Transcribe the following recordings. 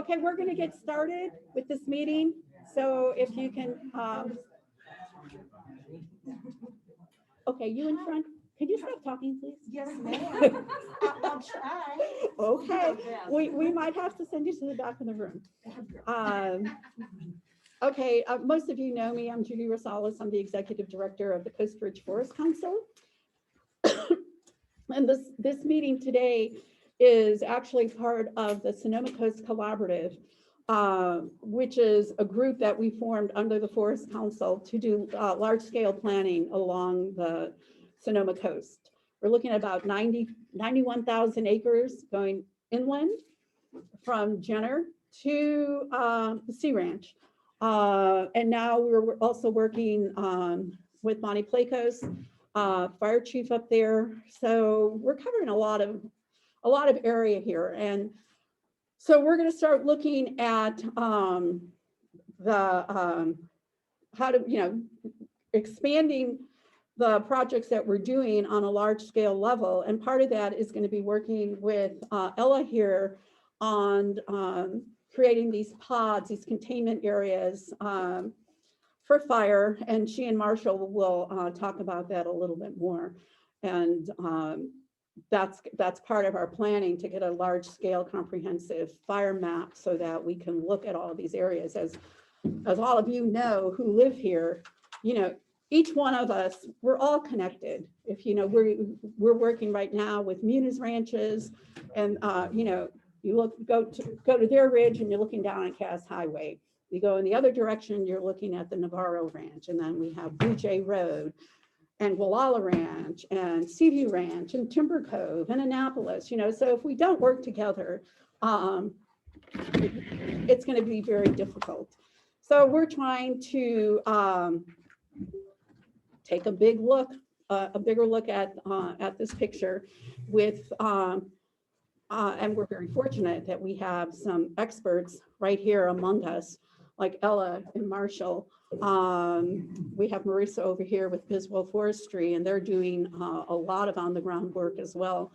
Okay, we're going to get started with this meeting. So if you can, okay, you in front. Can you stop talking, please? Yes, ma'am. I'll try. Okay, we might have to send you to the back of the room. Okay, most of you know me. I'm Judy Rosales. I'm the Executive Director of the Coast Ridge Forest Council. And this meeting today is actually part of the Sonoma Coast Collaborative, which is a group that we formed under the Forest Council to do large-scale planning along the Sonoma Coast. We're looking at about 91,000 acres going inland from Jenner to the Sea Ranch. And now we're also working with Monty Plakos, fire chief up there. So we're covering a lot of area here. And so we're going to start looking at how to, expanding the projects that we're doing on a large scale level. And part of that is going to be working with Ella here on creating these pods, these containment areas for fire. And she and Marshall will talk about that a little bit more. And that's part of our planning, to get a large scale comprehensive fire map so that we can look at all of these areas. As all of you know who live here, each one of us, we're all connected. If we're working right now with Muniz ranches, and you go to their ridge and you're looking down on Cass Highway. You go in the other direction, you're looking at the Navarro Ranch, and then we have Blue Jay Road, and Gualala Ranch, and Seaview Ranch, and Timber Cove, and Annapolis. So if we don't work together, it's going to be very difficult. So we're trying to take a bigger look at this picture with, and we're very fortunate that we have some experts right here among us, like Ella and Marshall. We have Marissa over here with Biswell Forestry, and they're doing a lot of on-the-ground work as well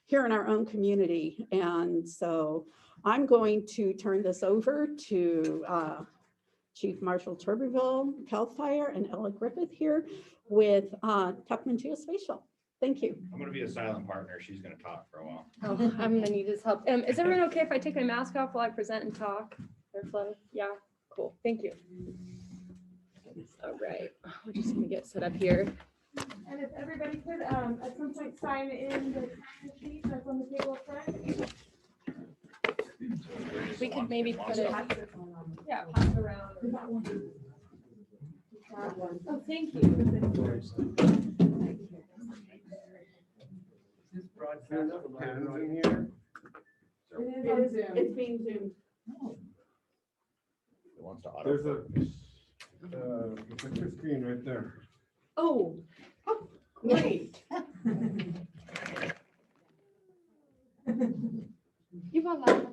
here in our own community. And so I'm going to turn this over to Chief Marshall Turbeville, CAL FIRE, and Ella Griffith here with Tukman Geospatial. Thank you. I'm going to be a silent partner. She's going to talk for a while. Oh, I'm going to need his help. Is everyone okay if I take my mask off while I present and talk? Airflow? Yeah, cool. Thank you. All right, we're just going to get set up here. And if everybody could at some point sign in the sheet that's on the table up front. We could maybe put it, Yeah, pass it around. oh, thank you. It's being zoomed. It wants to auto. There's a picture screen right there. Oh, great. You got that.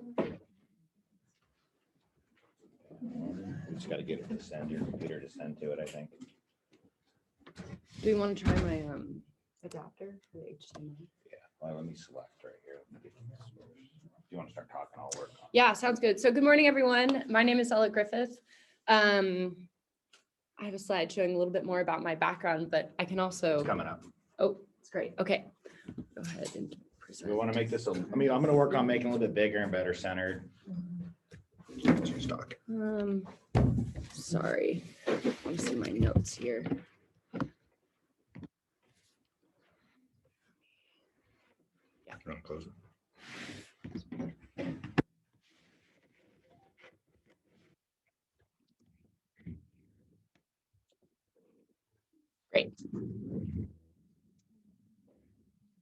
We just got to get it to send your computer to send to it, I think. Do we want to try my adapter for the HDMI? Yeah. Well, let me select right here. Do you want to start talking? I'll work on it. Yeah, sounds good. So good morning, everyone. My name is Ella Griffith. I have a slide showing a little bit more about my background, but I can also. It's coming up. Oh, it's great. Okay. Go ahead and present. We want to make this, I'm going to work on making it a little bit bigger and better centered. Sorry. Let me see my notes here. Yeah. You want to close it? Great.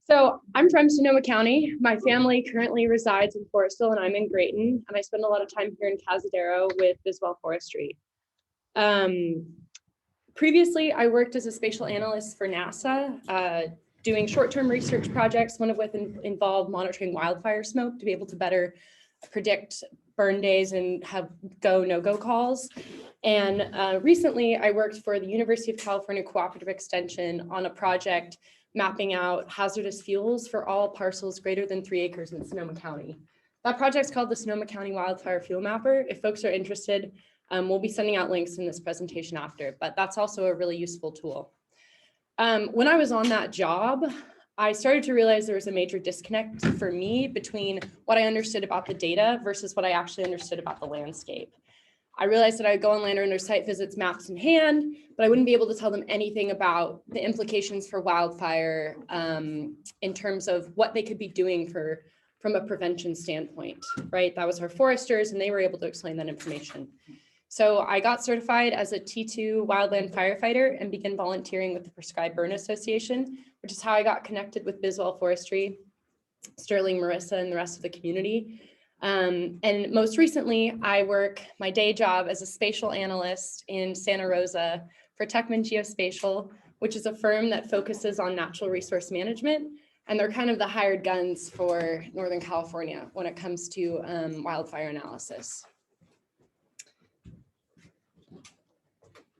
So I'm from Sonoma County. My family currently resides in Forestville, and I'm in Grayton, and I spend a lot of time here in Cazadero with Biswell Forestry. Previously, I worked as a spatial analyst for NASA, doing short-term research projects, one of which involved monitoring wildfire smoke to be able to better predict burn days and have go, no-go calls. And recently, I worked for the University of California Cooperative Extension on a project mapping out hazardous fuels for all parcels greater than 3 acres in Sonoma County. That project's called the Sonoma County Wildfire Fuel Mapper. If folks are interested, we'll be sending out links in this presentation after, but that's also a really useful tool. When I was on that job, I started to realize there was a major disconnect for me between what I understood about the data versus what I actually understood about the landscape. I realized that I would go on landowner site visits, maps in hand, but I wouldn't be able to tell them anything about the implications for wildfire in terms of what they could be doing from a prevention standpoint, right? That was our foresters, and they were able to explain that information. So I got certified as a T2 wildland firefighter and began volunteering with the Prescribed Burn Association, which is how I got connected with Biswell Forestry, Sterling, Marissa, and the rest of the community. And most recently, I work my day job as a spatial analyst in Santa Rosa for Tukman Geospatial, which is a firm that focuses on natural resource management. And they're kind of the hired guns for Northern California when it comes to wildfire analysis.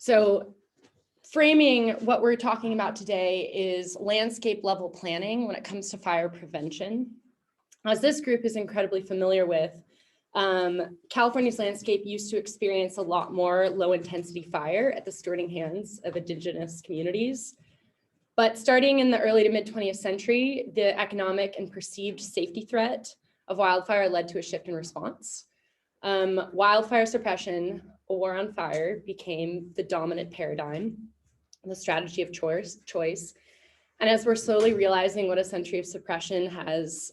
So framing what we're talking about today is landscape level planning when it comes to fire prevention. As this group is incredibly familiar with, California's landscape used to experience a lot more low intensity fire at the stewarding hands of indigenous communities. But starting in the early to mid 20th century, the economic and perceived safety threat of wildfire led to a shift in response. Wildfire suppression, a war on fire, became the dominant paradigm, the strategy of choice. And as we're slowly realizing what a century of suppression has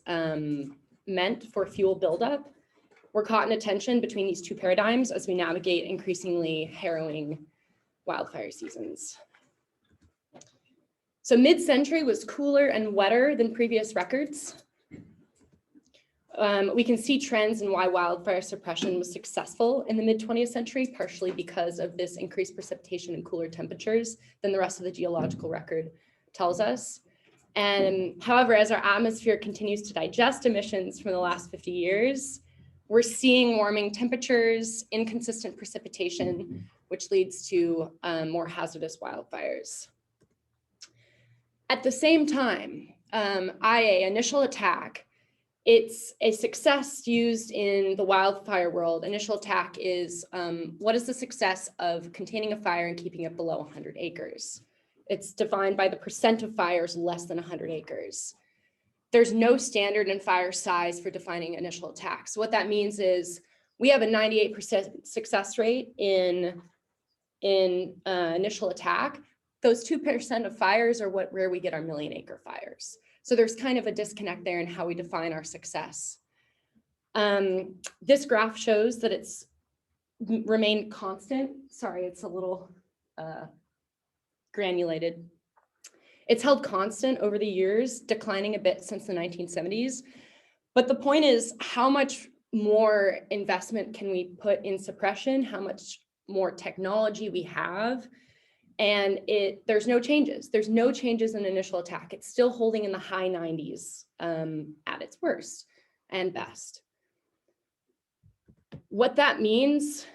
meant for fuel buildup, we're caught in a tension between these two paradigms as we navigate increasingly harrowing wildfire seasons. So mid-century was cooler and wetter than previous records. We can see trends in why wildfire suppression was successful in the mid-20th century, partially because of this increased precipitation and cooler temperatures than the rest of the geological record tells us. And however, as our atmosphere continues to digest emissions from the last 50 years, we're seeing warming temperatures, inconsistent precipitation, which leads to more hazardous wildfires. At the same time, IA, initial attack, it's a success used in the wildfire world. Initial attack is what is the success of containing a fire and keeping it below 100 acres? It's defined by the percent of fires less than 100 acres. There's no standard in fire size for defining initial attack. So what that means is we have a 98% success rate in initial attack. Those 2% of fires are where we get our million-acre fires. So there's kind of a disconnect there in how we define our success. This graph shows that it's remained constant. Sorry, it's a little granulated. It's held constant over the years, declining a bit since the 1970s. But the point is, how much more investment can we put in suppression? How much more technology we have? And there's no changes. There's no changes in initial attack. It's still holding in the high 90s at its worst and best. What that means,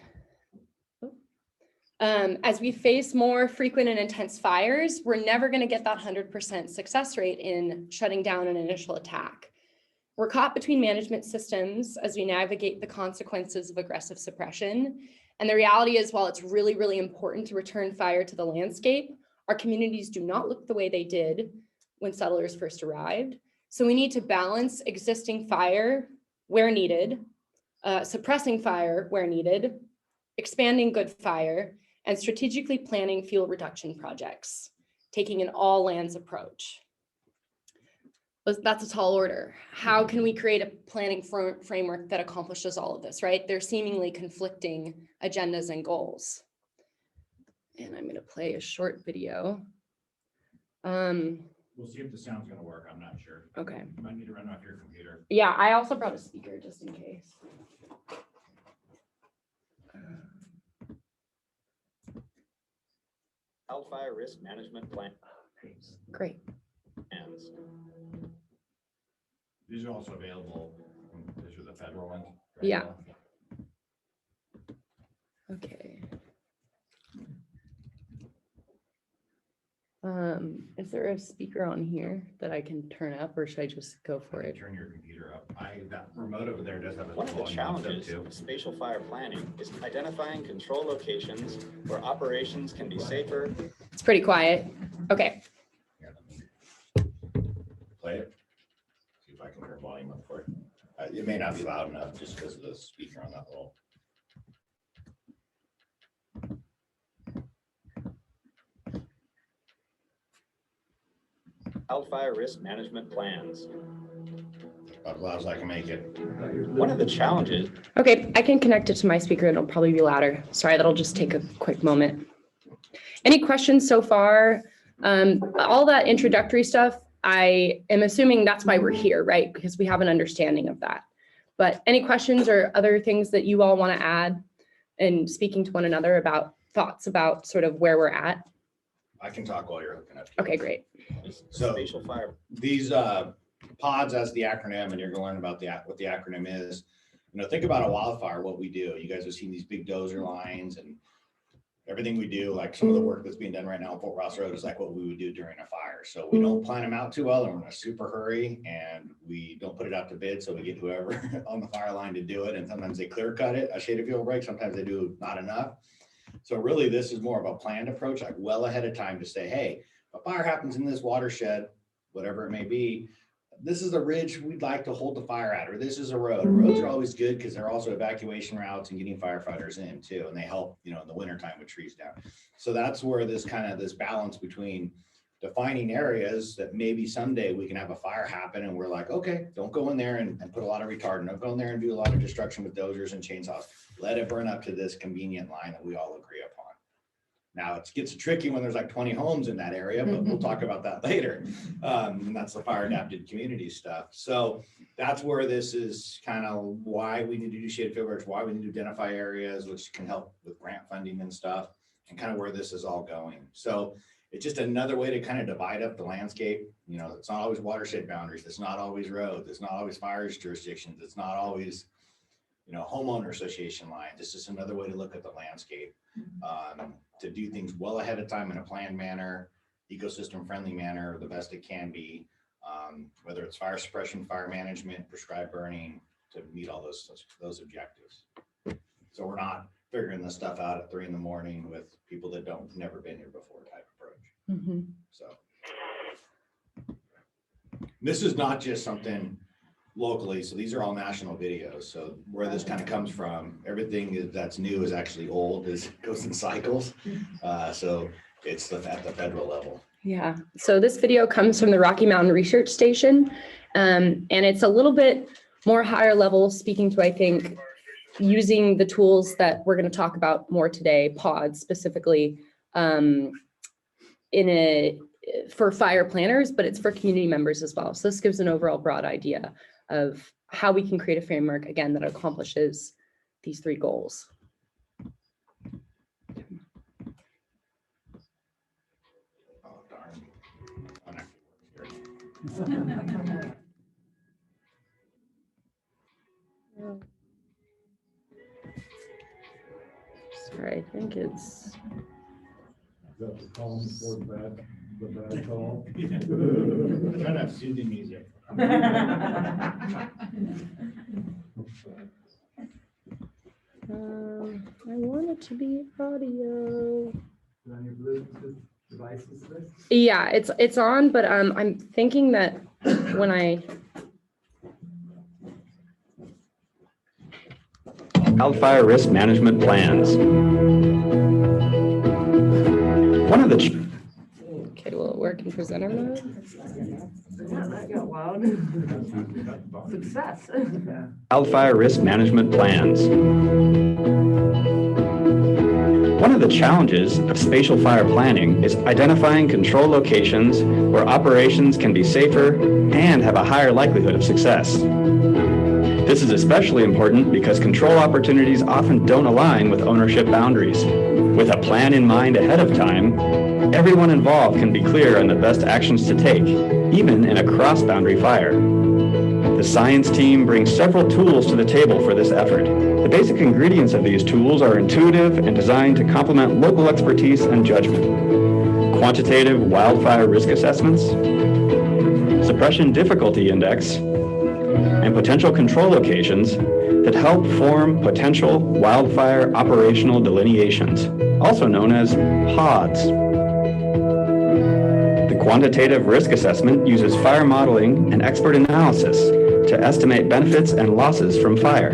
as we face more frequent and intense fires, we're never going to get that 100% success rate in shutting down an initial attack. We're caught between management systems as we navigate the consequences of aggressive suppression. And the reality is, while it's really, really important to return fire to the landscape, our communities do not look the way they did when settlers first arrived. So we need to balance existing fire where needed, suppressing fire where needed, expanding good fire, and strategically planning fuel reduction projects, taking an all lands approach. That's a tall order. How can we create a planning framework that accomplishes all of this, right? They're seemingly conflicting agendas and goals. And I'm going to play a short video. We'll see if the sound's gonna work. I'm not sure. Okay. You might need to run off your computer. Yeah, I also brought a speaker just in case. Wildfire risk management plan. Great. Plans. These are also available. These are the federal ones. right? Yeah. Okay. Is there a speaker on here that I can turn up, or should I just go for it? Turn your computer up. That remote over there does have a One of the volume up challenges too. of spatial fire planning is identifying control locations where operations can be safer. It's pretty quiet. Okay. Here, play it. See if I can turn volume up for it. It may not be loud enough just because of the speaker on that little. Wildfire risk management plans. About as loud as I can make it. One of the challenges. Okay, I can connect it to my speaker. It'll probably be louder. Sorry, that'll just take a quick moment. Any questions so far? All that introductory stuff, I am assuming that's why we're here, right? Because we have an understanding of that. But any questions or other things that you all want to add in speaking to one another about thoughts about sort of where we're at? I can talk while you're hooking up. Okay, great. So Spatial fire. these pods as the acronym, and you're going to learn about what the acronym is. You know, think about a wildfire, what we do. You guys have seen these big dozer lines and everything we do, like some of the work that's being done right now on Fort Ross Road is like what we would do during a fire. So we don't plan them out too well, and we're in a super hurry, and we don't put it out to bid. So we get whoever on the fire line to do it. And sometimes they clear cut it, a shaded fuel break. Sometimes they do not enough. So really this is more of a planned approach, like well ahead of time to say, hey, if a fire happens in this watershed, whatever it may be, this is a ridge we'd like to hold the fire at, or this is a road. Roads are always good because they're also evacuation routes and getting firefighters in too. And they help, you know, in the wintertime with trees down. So that's where this kind of this balance between defining areas that maybe someday we can have a fire happen and we're like, okay, don't go in there and put a lot of retardant. Don't go in there and do a lot of destruction with dozers and chainsaws. Let it burn up to this convenient line that we all agree upon. Now it gets tricky when there's like 20 homes in that area, but we'll talk about that later. And that's the fire adapted community stuff. So that's where this is kind of why we need to do shaded field works, why we need to identify areas, which can help with grant funding and stuff, and kind of where this is all going. So it's just another way to kind of divide up the landscape. You know, it's not always watershed boundaries. It's not always roads. It's not always fire jurisdictions. It's not always, you know, homeowner association lines. It's just another way to look at the landscape, to do things well ahead of time in a planned manner, ecosystem friendly manner, the best it can be, whether it's fire suppression, fire management, prescribed burning, to meet all those objectives. So we're not figuring this stuff out at 3 in the morning with people that never been here before type approach. So this is not just something locally. So these are all national videos. So where this kind of comes from, everything that's new is actually old, goes in cycles. So it's at the federal level. Yeah, so this video comes from the Rocky Mountain Research Station, and it's a little bit more higher level, speaking to, I think, using the tools that we're going to talk about more today, pods specifically, for fire planners, but it's for community members as well. So this gives an overall broad idea of how we can create a framework, again, that accomplishes these 3 goals. Oh, darn. Sorry, I think it's... Is that the calm before the bad call? I'm trying to have soothing music. I want it to be audio. On your Bluetooth devices list? Yeah, it's on, but I'm thinking that when I... Wildfire risk management plans. One of the Okay, will it work in presenter mode? Yeah, that got loud. Success. wildfire risk management plans. One of the challenges of spatial fire planning is identifying control locations where operations can be safer and have a higher likelihood of success. This is especially important because control opportunities often don't align with ownership boundaries. With a plan in mind ahead of time, everyone involved can be clear on the best actions to take, even in a cross-boundary fire. The science team brings several tools to the table for this effort. The basic ingredients of these tools are intuitive and designed to complement local expertise and judgment. quantitative wildfire risk assessments, suppression difficulty index, and potential control locations that help form potential wildfire operational delineations, also known as PODs. The quantitative risk assessment uses fire modeling and expert analysis to estimate benefits and losses from fire.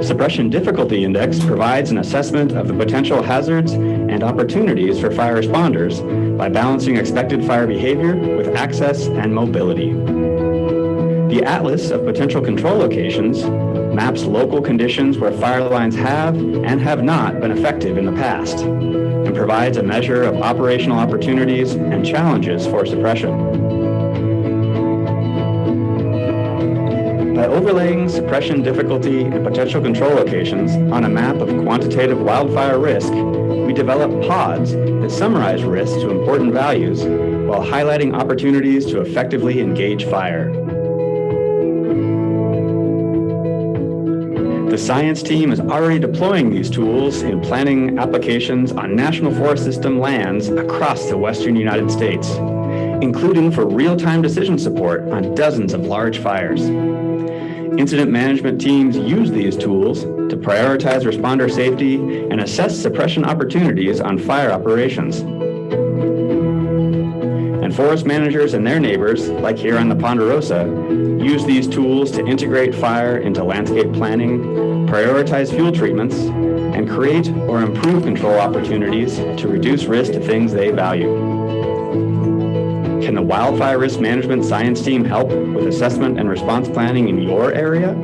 Suppression difficulty index provides an assessment of the potential hazards and opportunities for fire responders by balancing expected fire behavior with access and mobility. The Atlas of Potential Control Locations maps local conditions where fire lines have and have not been effective in the past and provides a measure of operational opportunities and challenges for suppression. By overlaying suppression difficulty and potential control locations on a map of quantitative wildfire risk, we develop PODs that summarize risks to important values while highlighting opportunities to effectively engage fire. The science team is already deploying these tools in planning applications on National Forest System lands across the western United States, including for real-time decision support on dozens of large fires. Incident management teams use these tools to prioritize responder safety and assess suppression opportunities on fire operations. And forest managers and their neighbors, like here on the Ponderosa, use these tools to integrate fire into landscape planning, prioritize fuel treatments, and create or improve control opportunities to reduce risk to things they value. Can the wildfire risk management science team help with assessment and response planning in your area?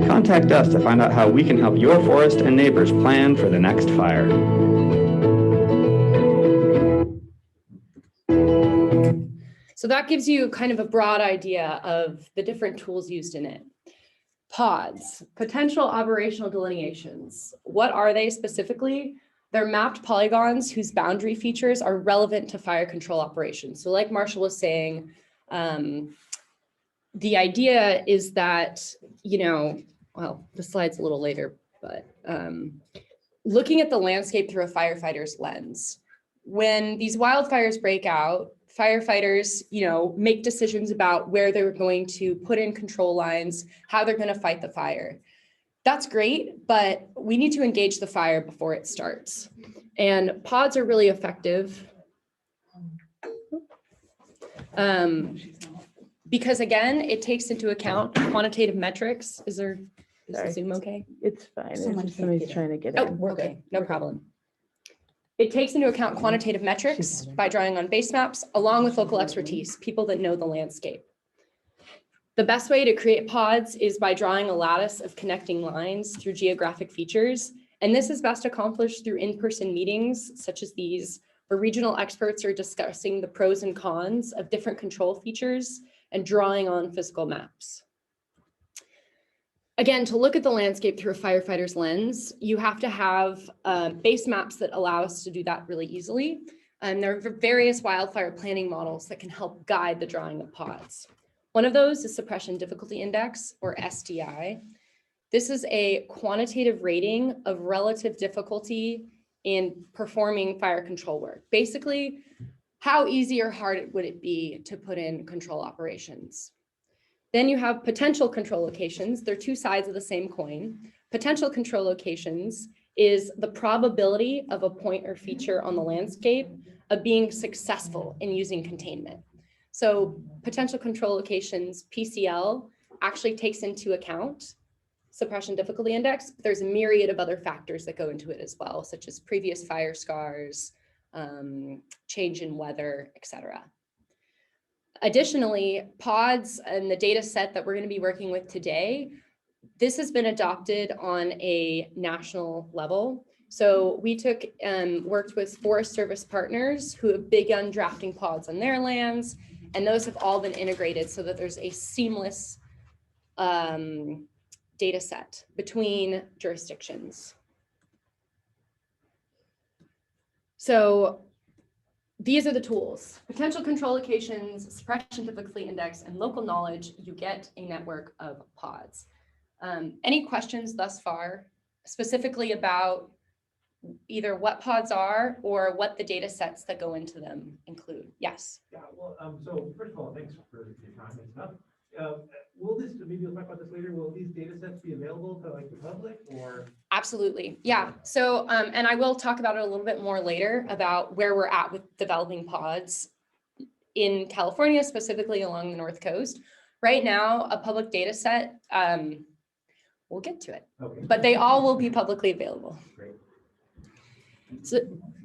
Contact us to find out how we can help your forest and neighbors plan for the next fire. So that gives you kind of a broad idea of the different tools used in it. PODs, potential operational delineations. What are they specifically? They're mapped polygons whose boundary features are relevant to fire control operations. So like Marshall was saying, the idea is that, well, the slide's a little later, but looking at the landscape through a firefighter's lens. When these wildfires break out, firefighters, make decisions about where they're going to put in control lines, how they're going to fight the fire. That's great, but we need to engage the fire before it starts. And PODs are really effective because again, it takes into account quantitative metrics. Is the Zoom okay? It's fine. It's Someone just can't somebody's get in. trying to get Oh, in. okay, no problem. It takes into account quantitative metrics by drawing on base maps, along with local expertise, people that know the landscape. The best way to create PODs is by drawing a lattice of connecting lines through geographic features. And this is best accomplished through in-person meetings, such as these, where regional experts are discussing the pros and cons of different control features and drawing on physical maps. Again, to look at the landscape through a firefighter's lens, you have to have base maps that allow us to do that really easily. And there are various wildfire planning models that can help guide the drawing of PODs. One of those is Suppression Difficulty Index, or SDI. This is a quantitative rating of relative difficulty in performing fire control work. Basically, how easy or hard would it be to put in control operations? Then you have potential control locations. They're two sides of the same coin. Potential control locations is the probability of a point or feature on the landscape of being successful in using containment. So potential control locations, PCL, actually takes into account suppression difficulty index, but there's a myriad of other factors that go into it as well, such as previous fire scars, change in weather, et cetera. Additionally, PODs and the data set that we're going to be working with today, this has been adopted on a national level. So we took worked with Forest Service partners who have begun drafting PODs on their lands, and those have all been integrated so that there's a seamless data set between jurisdictions. So these are the tools: potential control locations, suppression difficulty index, and local knowledge. You get a network of PODs. Any questions thus far, specifically about either what pods are or what the data sets that go into them include. Yes. Yeah, well, so first of all, thanks for your time and stuff. Will this, maybe we'll talk about this later, will these data sets be available to like the public or? Absolutely. Yeah. So, and I will talk about it a little bit more later about where we're at with developing pods in California, specifically along the North Coast. Right now, a public data set, we'll get to it, Okay. but they all will be publicly available. Great. So,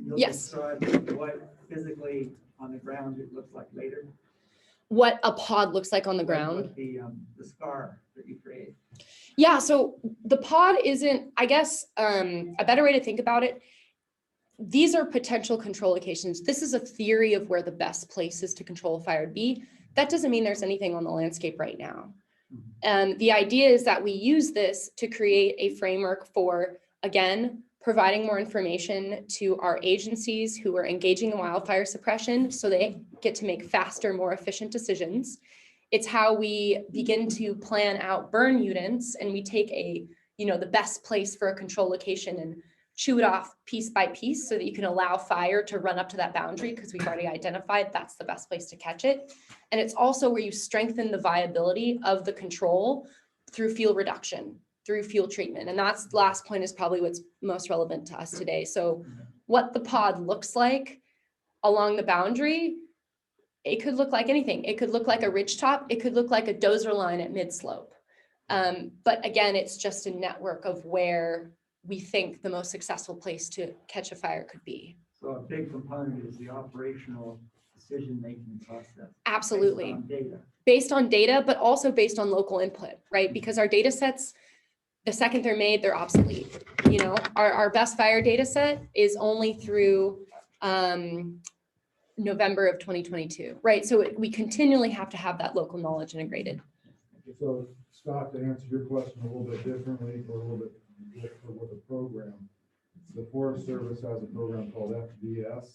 You'll yes. describe what physically on the ground it looks like later. What a pod looks like on the Like ground. what the scar that you create. Yeah, so the pod isn't, I guess, a better way to think about it. These are potential control locations. This is a theory of where the best places to control a fire would be. That doesn't mean there's anything on the landscape right now. The idea is that we use this to create a framework for, again, providing more information to our agencies who are engaging in wildfire suppression so they get to make faster, more efficient decisions. It's how we begin to plan out burn units, and we take the best place for a control location and chew it off piece by piece so that you can allow fire to run up to that boundary because we've already identified that's the best place to catch it. And it's also where you strengthen the viability of the control through fuel reduction, through fuel treatment. And that's the last point is probably what's most relevant to us today. So what the pod looks like along the boundary, it could look like anything. It could look like a ridge top. It could look like a dozer line at mid slope. But again, it's just a network of where we think the most successful place to catch a fire could be. So a big component is the operational decision-making process. Absolutely. Based on data. Based on data, but also based on local input, right? Because our data sets, the second they're made, they're obsolete. Our best fire data set is only through November of 2022, right? So we continually have to have that local knowledge integrated. So Scott, to answer your question a little bit differently or a little bit with the program, the Forest Service has a program called FDS,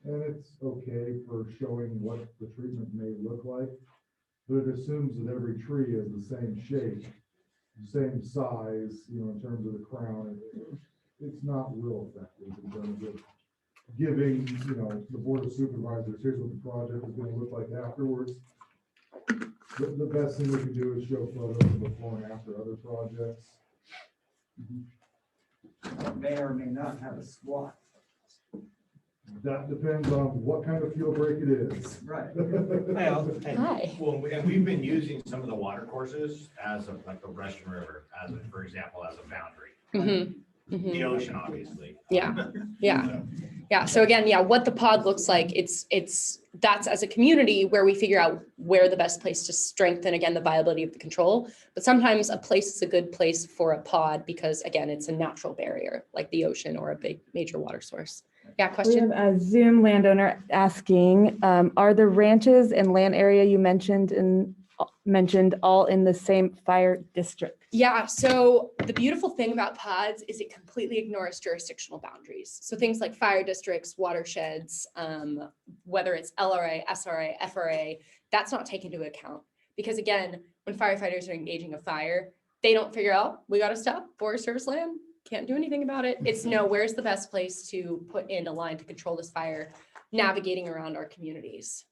and it's okay for showing what the treatment may look like, but it assumes that every tree is the same shape, same size, in terms of the crown. It's not real effective in terms of giving, the Board of Supervisors, here's what the project is going to look like afterwards. The best thing we can do is show photos of before and after other projects. It may or may not have a SWAT. That depends on what kind of fuel break it is. Right. Well, Hi. and we've been using some of the water courses as like the Russian River, for example, as a boundary. The ocean, obviously. Yeah. So again, what the pod looks like, that's as a community where we figure out where the best place to strengthen, again, the viability of the control. But sometimes a place is a good place for a pod because, again, it's a natural barrier like the ocean or a big major water source. Yeah, We question? have a Zoom landowner asking, are the ranches and land area you mentioned all in the same fire district? Yeah, so the beautiful thing about pods is it completely ignores jurisdictional boundaries. So things like fire districts, watersheds, whether it's LRA, SRA, FRA, that's not taken into account. Because again, when firefighters are engaging a fire, they don't figure out, we got to stop, Forest Service land, can't do anything about it. It's no, where's the best place to put in a line to control this fire, navigating around our communities.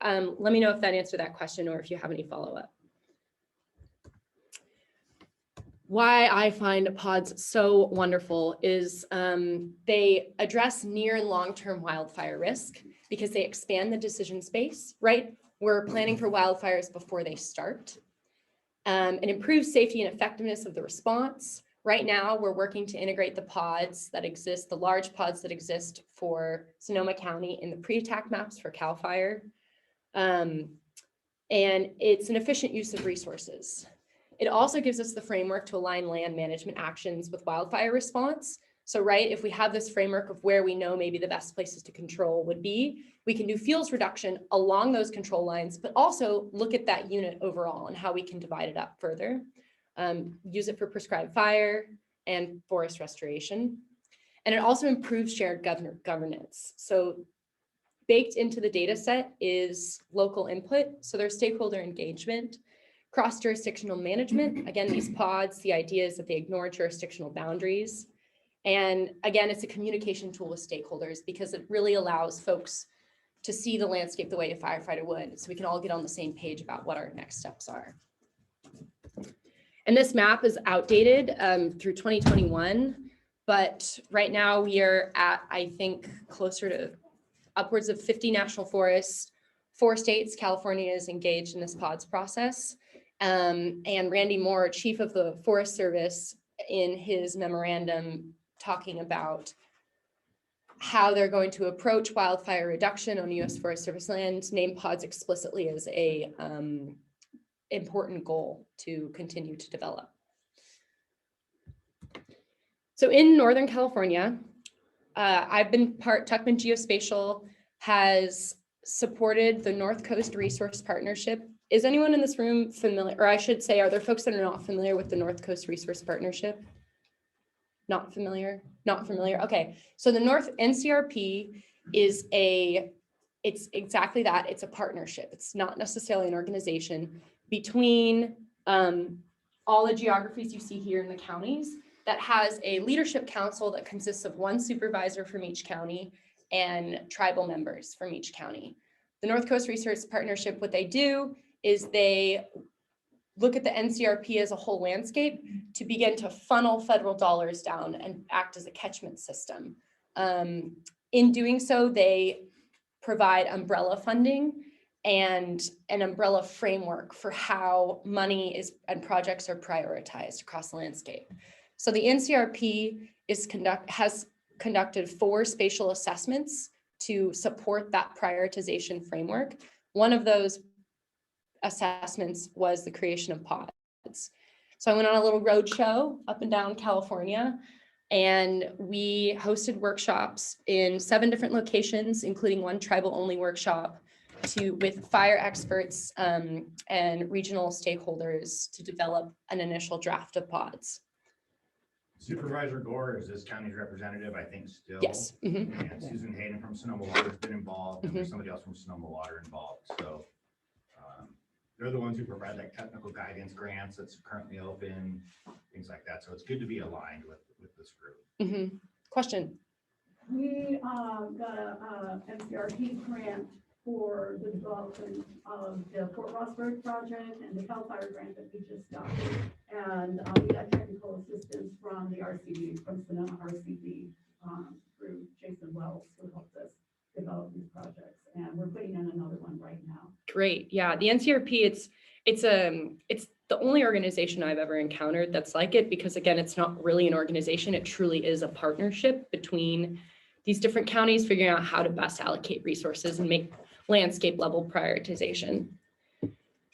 Let me know if that answered that question or if you have any follow-up. Why I find pods so wonderful is they address near and long-term wildfire risk because they expand the decision space, right? We're planning for wildfires before they start. It improves safety and effectiveness of the response. Right now, we're working to integrate the pods that exist, the large pods that exist for Sonoma County in the pre-attack maps for CAL FIRE. And it's an efficient use of resources. It also gives us the framework to align land management actions with wildfire response. So, right, if we have this framework of where we know maybe the best places to control would be, we can do fuels reduction along those control lines, but also look at that unit overall and how we can divide it up further. Use it for prescribed fire and forest restoration. And it also improves shared governance. So baked into the data set is local input. So there's stakeholder engagement, cross-jurisdictional management. Again, these pods, the idea is that they ignore jurisdictional boundaries. And again, it's a communication tool with stakeholders because it really allows folks to see the landscape the way a firefighter would. So we can all get on the same page about what our next steps are. And this map is outdated through 2021, but right now we are at, I think, closer to upwards of 50 national forests. 4 states, California is engaged in this PODS process. And Randy Moore, Chief of the Forest Service, in his memorandum talking about how they're going to approach wildfire reduction on U.S. Forest Service land, named PODS explicitly as a important goal to continue to develop. So in Northern California, I've been Tukman Geospatial has supported the North Coast Resource Partnership. Is anyone in this room familiar, or I should say, are there folks that are not familiar with the North Coast Resource Partnership? Not familiar? Not familiar? Okay, so the North NCRP is it's exactly that. It's a partnership. It's not necessarily an organization between all the geographies you see here in the counties that has a leadership council that consists of 1 supervisor from each county and tribal members from each county. The North Coast Resource Partnership, what they do is they look at the NCRP as a whole landscape to begin to funnel federal dollars down and act as a catchment system. In doing so, they provide umbrella funding and an umbrella framework for how money is and projects are prioritized across the landscape. So the NCRP has conducted 4 spatial assessments to support that prioritization framework. One of those assessments was the creation of PODS. So I went on a little road show up and down California, and we hosted workshops in 7 different locations, including 1 tribal only workshop with fire experts and regional stakeholders to develop an initial draft of PODS. Supervisor Gore is this county's representative, I think, still. Yes. Mm-hmm. And Susan Hayden from Sonoma Water's been involved, and there's somebody else from Sonoma Water involved. So they're the ones who provide like technical guidance grants that's currently open, things like that. So it's good to be aligned with this group. Mm-hmm. Question? We got a NCRP grant for the development of the Fort Rossburg project and the CAL FIRE grant that we just got. And we got technical assistance from the RCD, from Sonoma RCD, through Jason Wells, who helped us develop these projects. And we're putting in another one right now. Great. Yeah, the NCRP, it's the only organization I've ever encountered that's like it, because again, it's not really an organization. It truly is a partnership between these different counties, figuring out how to best allocate resources and make landscape level prioritization.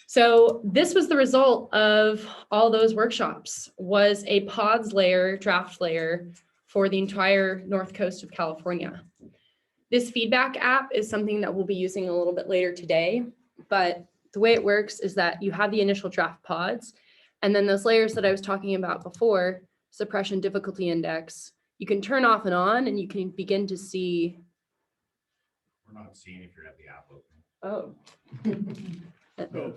So this was the result of all those workshops, was a PODS layer, draft layer for the entire north coast of California. This feedback app is something that we'll be using a little bit later today, but the way it works is that you have the initial draft PODS, and then those layers that I was talking about before, suppression difficulty index, you can turn off and on, and you can begin to see. We're not seeing if you're at the app open. Oh. So,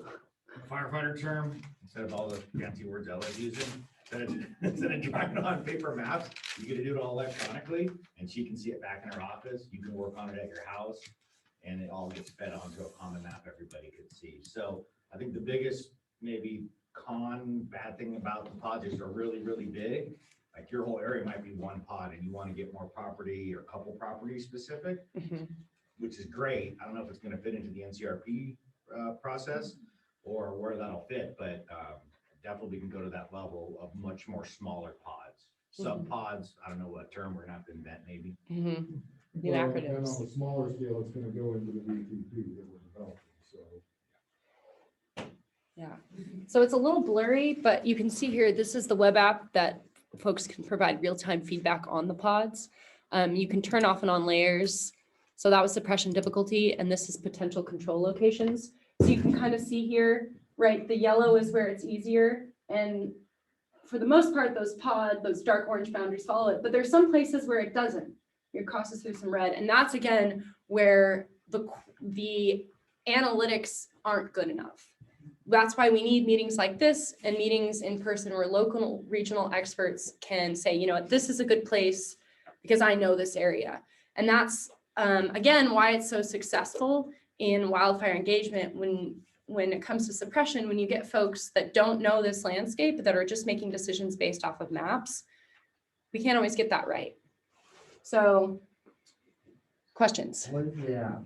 firefighter term, instead of all the fancy words Ella's using, instead of drawing on paper maps, you get to do it all electronically, and she can see it back in her office. You can work on it at your house, and it all gets fed onto a common map everybody can see. So I think the biggest maybe bad thing about the pods is they're really, really big. Like your whole area might be 1 pod, and you want to get more property or couple property specific, which is great. I don't know if it's going to fit into the NCRP process or where that'll fit, but definitely we can go to that level of much more smaller pods. Sub pods, I don't know what term we're gonna have to invent maybe. New Well, and acronyms. on a smaller scale, it's gonna go into the VTP that we're developing, so. Yeah, so it's a little blurry, but you can see here, this is the web app that folks can provide real-time feedback on the pods. You can turn off and on layers. So that was suppression difficulty, and this is potential control locations. So you can kind of see here, right, the yellow is where it's easier. And for the most part, those dark orange boundaries follow it, but there's some places where it doesn't. It crosses through some red. And that's again, where the analytics aren't good enough. that's why we need meetings like this and meetings in person where local regional experts can say, you know what, this is a good place because I know this area. And that's, again, why it's so successful in wildfire engagement when it comes to suppression, when you get folks that don't know this landscape, that are just making decisions based off of maps, we can't always get that right. So, questions? What is the app?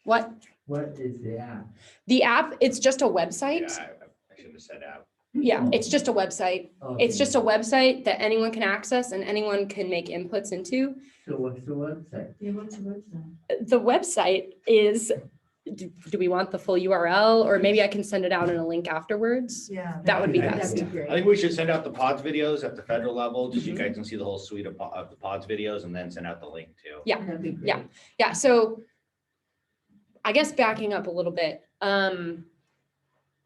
What? What is the app? The app, it's just a website. Yeah, I shouldn't have said app. Yeah, it's just a website. It's just a website that anyone can access and anyone can make inputs into. So what's the website? Yeah, what's the website? The website is, do we want the full URL, or maybe I can send it out in a link afterwards? Yeah. That would be That'd best. I think we should send out the pods videos at the federal level, just so you guys can see the whole suite of the pods videos, and then send out the link too. Yeah. That'd be great. Yeah. Yeah, so I guess backing up a little bit,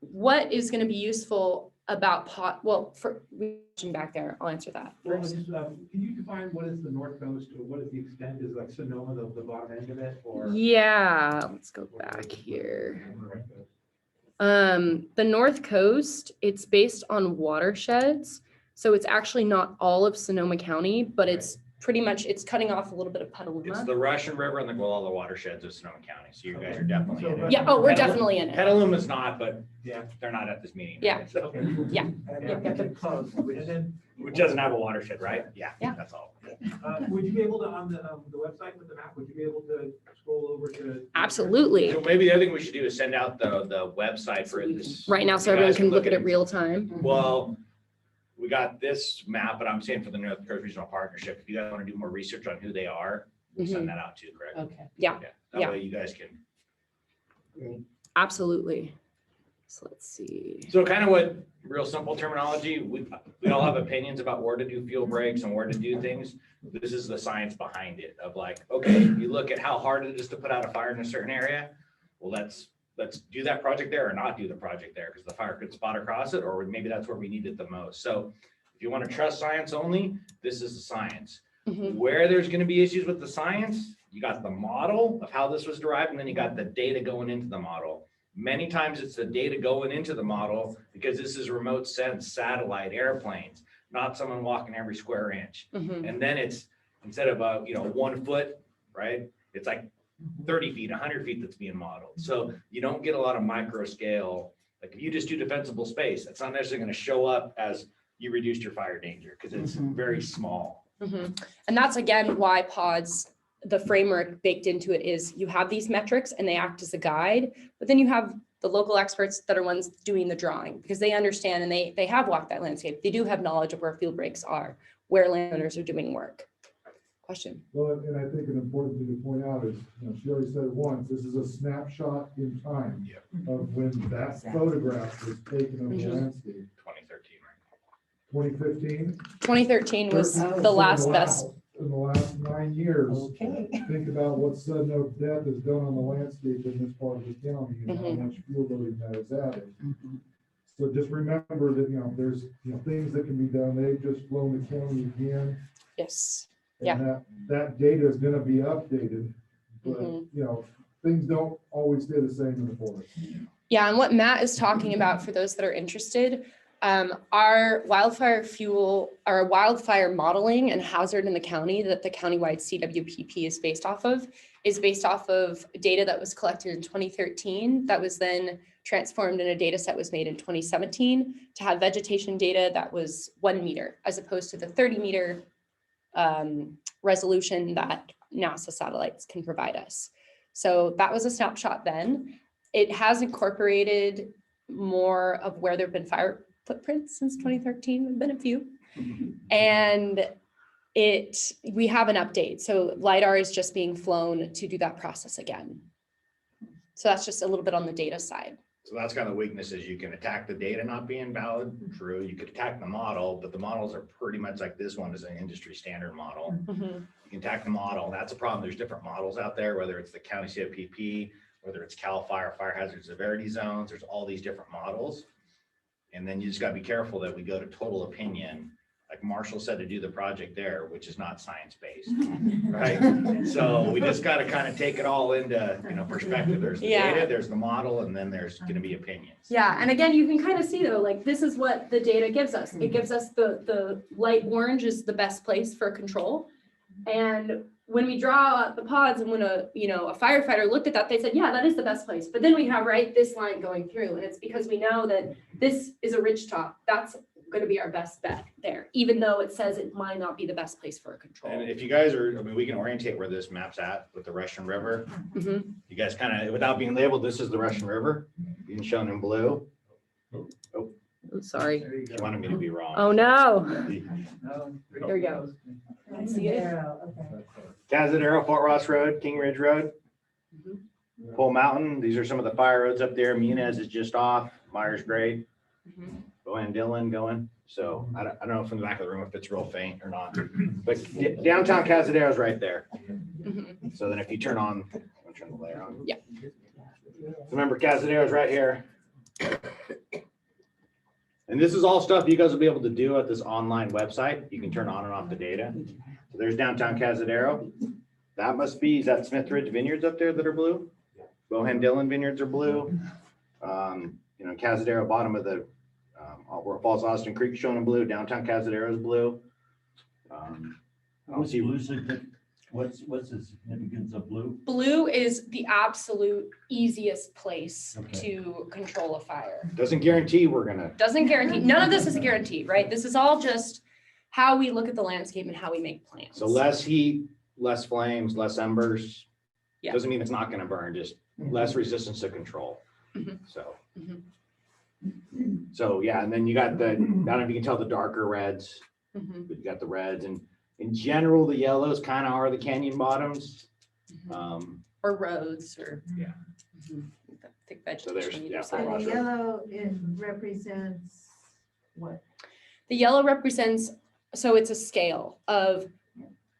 what is going to be useful about well, for back there, I'll answer that Well, first. just, can you define what is the north coast, or what is the extent, is like Sonoma, the bottom end of it, or? Yeah, let's go back here. The North Coast, it's based on watersheds. So it's actually not all of Sonoma County, but it's pretty much, it's cutting off a little bit of It's Petaluma. the Russian River and the Guala watersheds of Sonoma County, so you guys are definitely in it. Yeah, oh, we're Petaluma- definitely in it. Petaluma's not, but Yeah. they're not at this meeting. Yeah. Okay. Yeah. And close, And then, Which doesn't have a watershed, right? Yeah, Yeah. that's all. would you be able to, on the website with the map, would you be able to scroll over to? Absolutely. So maybe the other thing we should do is send out the website for this. Right now, so You everyone guys can look at it real time. Well, we got this map, but I'm saying for the North Coast Regional Partnership, if you guys want to do more research on who they are, we'll send that out too, correct? Okay. Yeah, That yeah. way you guys can. absolutely. So let's see. So kind of what, real simple terminology, we all have opinions about where to do fuel breaks and where to do things. This is the science behind it of like, okay, you look at how hard it is to put out a fire in a certain area. Well, let's do that project there or not do the project there because the fire could spot across it, or maybe that's where we need it the most. So if you want to trust science only, this is the science. Mhm. Where there's going to be issues with the science, you got the model of how this was derived, and then you got the data going into the model. Many times it's the data going into the model because this is remote sense satellite airplanes, not someone walking every square inch. Mhm. And then it's, instead of 1 foot, right? It's like 30 feet, 100 feet that's being modeled. So you don't get a lot of micro scale. Like if you just do defensible space, it's not necessarily going to show up as you reduced your fire danger because it's very small. Mhm. And that's again why pods, the framework baked into it is you have these metrics and they act as a guide, but then you have the local experts that are ones doing the drawing because they understand and they have walked that landscape. They do have knowledge of where field breaks are, where landowners are doing work. Question. Well, and I think an important thing to point out is, she already said it once, this is a snapshot in time of when that photograph was taken of the Mhm. landscape. 2013, right? 2015? 2013 was So the last best. In the last 9 years. Okay. Think about what sudden oak death has done on the landscape in this part of the county and how Mhm. much field loading that is added. So just remember that, there's, things that can be done. They've just flown the county again. Yes. And that data is gonna be updated, but, Mhm. things don't always stay the same in the forest. Yeah, and what Matt is talking about for those that are interested, our wildfire fuel, our wildfire modeling and hazard in the county that the countywide CWPP is based off of data that was collected in 2013 that was then transformed in a data set was made in 2017 to have vegetation data that was 1 meter as opposed to the 30-meter resolution that NASA satellites can provide us. So that was a snapshot then. It has incorporated more of where there have been fire footprints since 2013, there have been a few. And we have an update. So LiDAR is just being flown to do that process again. So that's just a little bit on the data side. So that's kind of the weakness is you can attack the data not being valid, true. You could attack the model, but the models are pretty much like this one is an industry standard model. Mhm. You can attack the model. That's a problem. There's different models out there, whether it's the county CFPP, whether it's CAL FIRE, fire hazard severity zones, there's all these different models. And then you just gotta be careful that we go to total opinion. Like like Marshall said, to do the project there, which is not science-based, right? So we just gotta kind of take it all into, perspective. There's the Yeah. data, there's the model, and then there's gonna be opinions. Yeah, and again, you can kind of see though, like this is what the data gives us. It gives us the light orange is the best place for control. And when we draw out the pods and when a firefighter looked at that, they said, yeah, that is the best place. But then we have this line going through, and it's because we know that this is a ridge top. That's going to be our best bet there, even though it says it might not be the best place for a control. And if you guys are, we can orientate where this map's at with the Russian River. Mhm. You guys kind of, without being labeled, this is the Russian River, being shown in blue. Oh, sorry. There you She go. wanted me to be wrong. Oh, no. No, There we go. I see it. Cazadero, Fort Ross Road, King Ridge Road, Pole Mountain. These are some of the fire roads up there. Muniz is just off, Myers Grade, Mhm. Bohan Dillon going. So I don't know from the back of the room if it's real faint or not, but downtown Cazadero is right there. Mhm. So then if you turn on, I'll turn the layer on. Yeah. So remember Cazadero is right here. And this is all stuff you guys will be able to do at this online website. You can turn on and off the data. So there's downtown Cazadero. That must be, is that Smith Ridge Vineyards up there that are blue? Bohan Dillon Vineyards are blue. Cazadero, bottom of the, where Falls Austin Creek shown in blue, downtown Cazadero is blue. What's blue significant? What's the significance of blue? Blue is the absolute easiest place Okay. to control a fire. Doesn't guarantee we're gonna, Doesn't guarantee, none of this is a guarantee, right? This is all just how we look at the landscape and how we make plans. so less heat, less flames, less embers. Yeah. Doesn't mean it's not gonna burn, just less resistance to control. Mhm. So. Mhm. So, yeah, and then you got the, I don't know if you can tell the darker reds, Mhm. but you got the reds, and in general, the yellows kind of are the canyon bottoms. Or roads or. Yeah. Mhm. Thick So there's, vegetation. either yeah, side. Fort Ross And the Road. yellow, it represents what? The yellow represents, so it's a scale of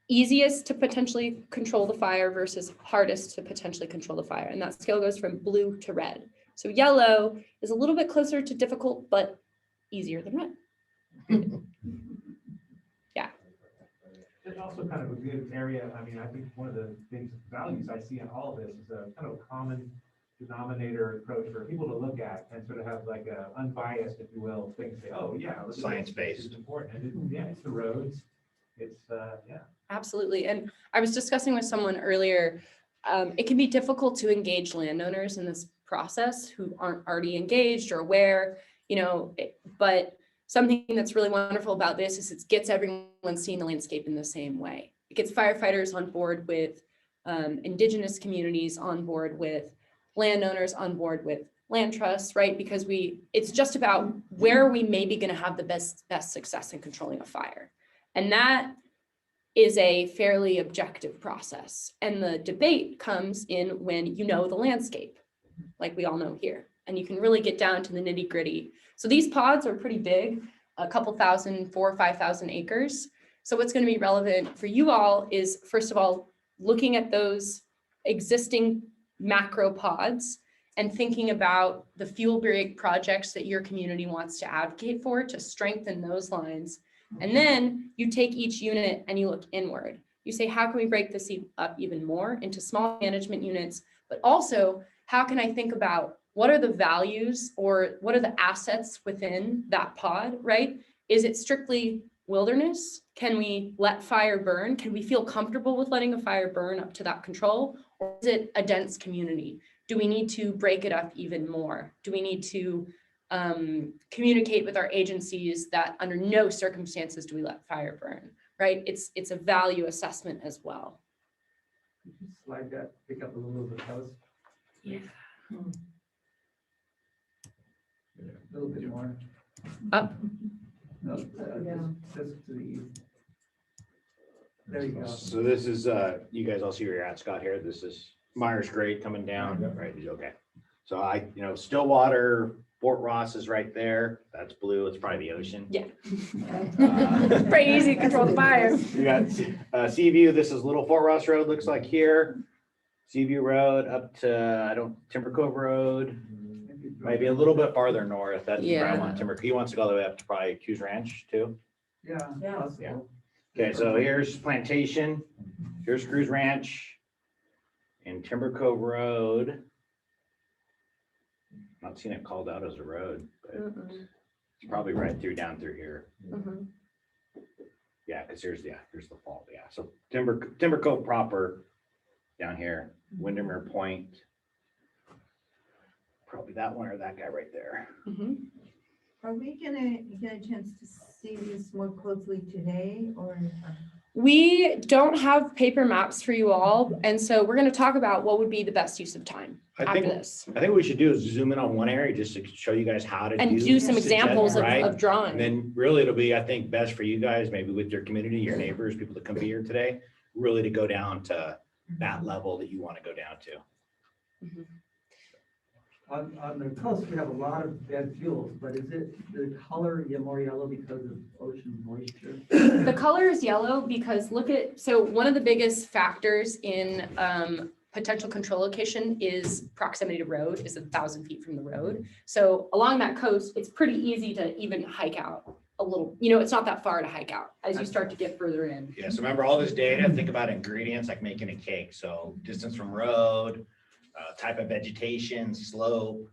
easiest to potentially control the fire versus hardest to potentially control the fire. And that scale goes from blue to red. So yellow is a little bit closer to difficult, but easier than red. Yeah. It's also kind of a good area. I mean, I think one of the things, values I see in all of this is a kind of common denominator approach for people to look at and sort of have like a unbiased, if you will, thing to say, oh, yeah. this is- Science-based. this is important. And yeah, it's the roads. It's, yeah. Absolutely. And I was discussing with someone earlier, it can be difficult to engage landowners in this process who aren't already engaged or aware, but something that's really wonderful about this is it gets everyone seeing the landscape in the same way. It gets firefighters on board with indigenous communities, on board with landowners, on board with land trusts, right? Because it's just about where are we maybe going to have the best success in controlling a fire. And that is a fairly objective process. And the debate comes in when you know the landscape, like we all know here, and you can really get down to the nitty gritty. So these pods are pretty big, a couple thousand, 4,000 or 5,000 acres. So what's going to be relevant for you all is, first of all, looking at those existing macro pods and thinking about the fuel break projects that your community wants to advocate for to strengthen those lines. And then you take each unit and you look inward. You say, how can we break this up even more into small management units? But also, how can I think about what are the values or what are the assets within that pod, right? Is it strictly wilderness? Can we let fire burn? Can we feel comfortable with letting a fire burn up to that control? Or is it a dense community? Do we need to break it up even more? Do we need to communicate with our agencies that under no circumstances do we let fire burn, right? It's a value assessment as well. Slide that, pick up a little of the post. Yeah. A little bit more. Up. No, just to the east. There you go. So this is, you guys all see where you're at, Scott, here. This is Myers Grade coming down, right? Okay. So Stillwater, Fort Ross is right there. That's blue. It's probably the ocean. Yeah. Pretty easy to control the fire. You got Seaview. This is Little Fort Ross Road, looks like here. Seaview Road up to, Timber Cove Road. Maybe a little bit farther north. That's where I want Timber. He wants to go all the way up to probably Q's Ranch too. Yeah. Yeah. Okay, so here's Plantation, here's Cruise Ranch, and Timber Cove Road. Not seeing it called out as a road, but it's probably right through, down through here. Yeah, because here's the fault, yeah. So Timber Cove proper down here, Windermere Point. Probably that one or that guy right there. Are we gonna get a chance to see this more closely today or? We don't have paper maps for you all, and so we're going to talk about what would be the best use of time after this. I think what we should do is zoom in on one area just to show you guys how to And do some examples right? of drawing. And then really it'll be, I think, best for you guys, maybe with your community, your neighbors, people that come be here today, really to go down to that level that you want to go down to. On the coast, we have a lot of bad fuels, but is it the color more yellow because of ocean moisture? The color is yellow because so one of the biggest factors in potential control location is proximity to road, is 1,000 feet from the road. So along that coast, it's pretty easy to even hike out a little, it's not that far to hike out as you start to get further in. Yeah, so remember all this data, think about ingredients like making a cake. So distance from road, type of vegetation, slope,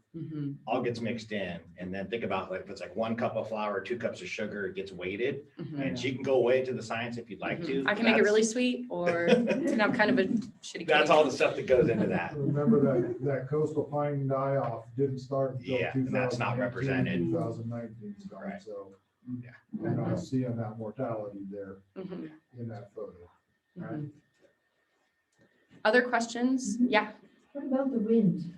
all gets mixed in. And then think about like if it's like 1 cup of flour, 2 cups of sugar, it gets weighted. And she can go away to the science if you'd like to. I can make it really sweet or have kind of a shitty cake. That's all the stuff that goes into that. Remember that coastal pine die-off didn't start until Yeah, and that's not 2018, represented. 2019 started, Right. so Yeah. you're not seeing that mortality there in that photo. Right? Other questions? Yeah. What about the wind?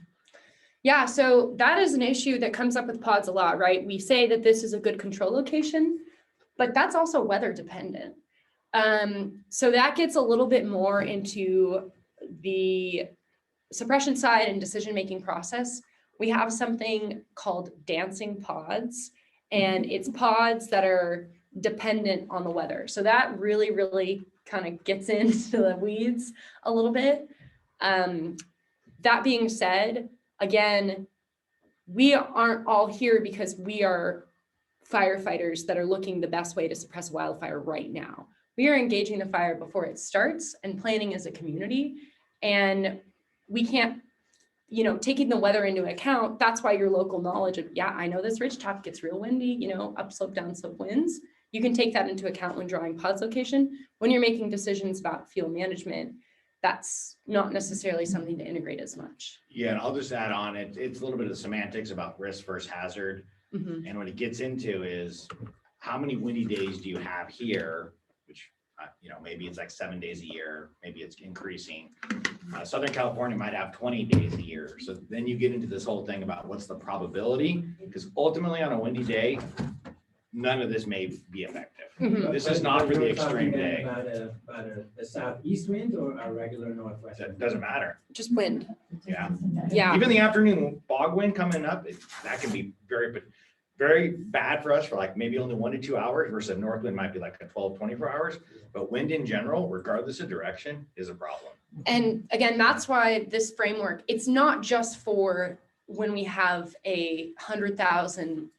Yeah, so that is an issue that comes up with pods a lot, right? We say that this is a good control location, but that's also weather dependent. So that gets a little bit more into the suppression side and decision-making process. We have something called dancing pods, and it's pods that are dependent on the weather. So that really, really kind of gets into the weeds a little bit. That being said, again, we aren't all here because we are firefighters that are looking the best way to suppress wildfire right now. We are engaging the fire before it starts and planning as a community. And we can't, taking the weather into account, that's why your local knowledge of, yeah, I know this ridgetop gets real windy, upslope, downslope winds. You can take that into account when drawing pods location. When you're making decisions about fuel management, that's not necessarily something to integrate as much. Yeah, and I'll just add on, it's a little bit of semantics about risk versus hazard. And what it gets into is how many windy days do you have here, which, maybe it's like 7 days a year, maybe it's increasing. Southern California might have 20 days a year. So then you get into this whole thing about what's the probability, because ultimately on a windy day, none of this may be effective. This is not for the extreme day. About a southeast wind or a regular northwest? That doesn't matter. Just wind. Yeah. Yeah. Even the afternoon fog wind coming up, that can be very, very bad for us for like maybe only 1 to 2 hours versus a north wind might be like a 12, 24 hours. But wind in general, regardless of direction, is a problem. And again, that's why this framework, it's not just for when we have a 100,000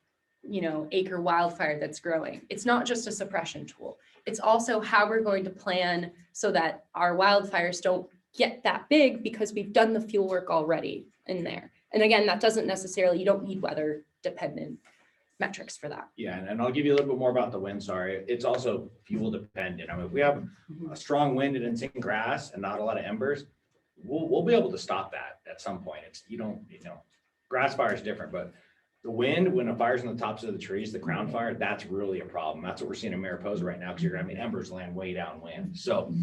acre wildfire that's growing. It's not just a suppression tool. It's also how we're going to plan so that our wildfires don't get that big because we've done the fuel work already in there. And again, that doesn't necessarily, you don't need weather dependent metrics for that. Yeah, and I'll give you a little bit more about the wind, sorry. It's also fuel dependent. I mean, if we have a strong wind and it's in grass and not a lot of embers, we'll be able to stop that at some point. It's, grass fire is different, but the wind, when a fire's on the tops of the trees, the crown fire, that's really a problem. That's what we're seeing in Mariposa right now, because you're having embers land way downwind. So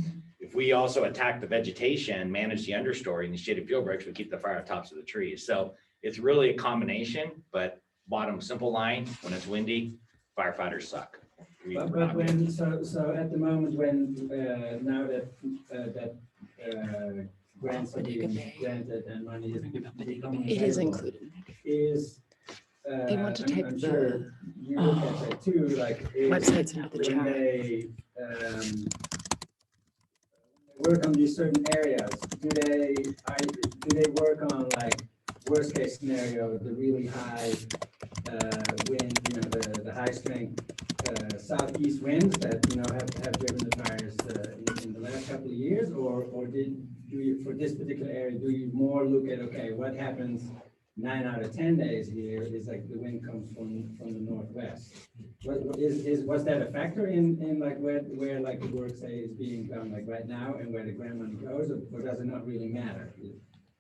if we also attack the vegetation, manage the understory and the shaded fuel breaks, we keep the fire on tops of the trees. So it's really a combination, but bottom simple line, when it's windy, firefighters suck. But when, so at the moment when, now that grants are being granted and money is becoming It is available, included. is, They want to type I'm sure you look at that too, like websites into the when chat. they work on these certain areas, do they work on like worst case scenario, the really high wind, the high strength southeast winds that, have driven the fires in the last couple of years? Or do you, for this particular area, do you more look at, okay, what happens 9 out of 10 days here is like the wind comes from the northwest? Was that a factor in like where like the work, say, is being done like right now and where the grant money goes, or does it not really matter?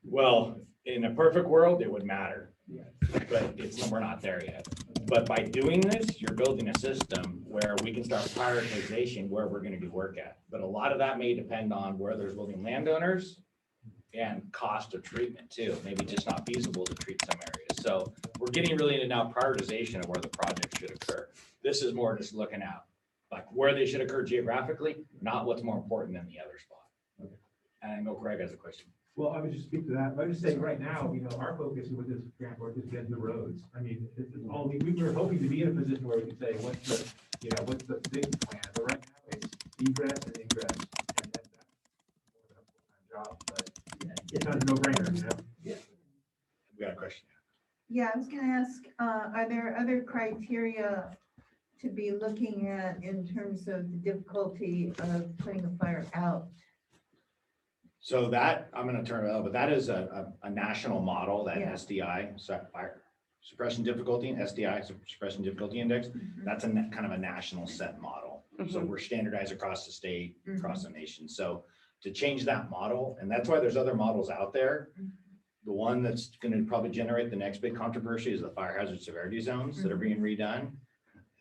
Well, in a perfect world, it would matter, Yeah. but we're not there yet. But by doing this, you're building a system where we can start prioritization where we're gonna do work at. But a lot of that may depend on where there's living landowners and cost of treatment too. Maybe just not feasible to treat some areas. So we're getting really into now prioritization of where the project should occur. This is more just looking at like where they should occur geographically, not what's more important than the other spot. Okay. And I know Craig has a question. Well, I would just speak to that. I would just say right now, our focus with this grant work is getting the roads. I mean, it's all, we were hoping to be in a position where we could say, what's the big plan? But right now it's egress and ingress. And that's more than a full-time job, but it's not a no-brainer, We got a question. Yeah, I was gonna ask, are there other criteria to be looking at in terms of the difficulty of putting a fire out? So that, I'm gonna turn it over, but that is a national model, that Yeah. SDI, fire suppression difficulty, and SDI, suppression difficulty index. That's a kind of a national set model. So we're standardized across the state, across the nation. So to change that model, and that's why there's other models out there. The one that's gonna probably generate the next big controversy is the fire hazard severity zones that are being redone,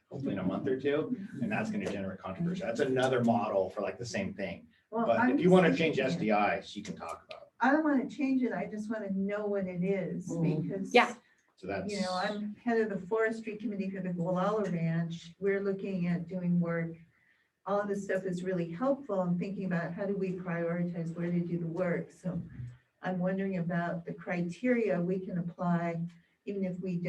hopefully in a month or two, and that's gonna generate controversy. That's another model for like the same thing. Well, But I'm if you want to just change thinking- SDIs, you can talk about it. I don't want to change it, I just want to know what it is, because. Yeah. So that's. I'm head of the forestry committee for the Gualala Ranch. We're looking at doing work. All of this stuff is really helpful. I'm thinking about how do we prioritize where to do the work. So I'm wondering about the criteria we can apply, even if we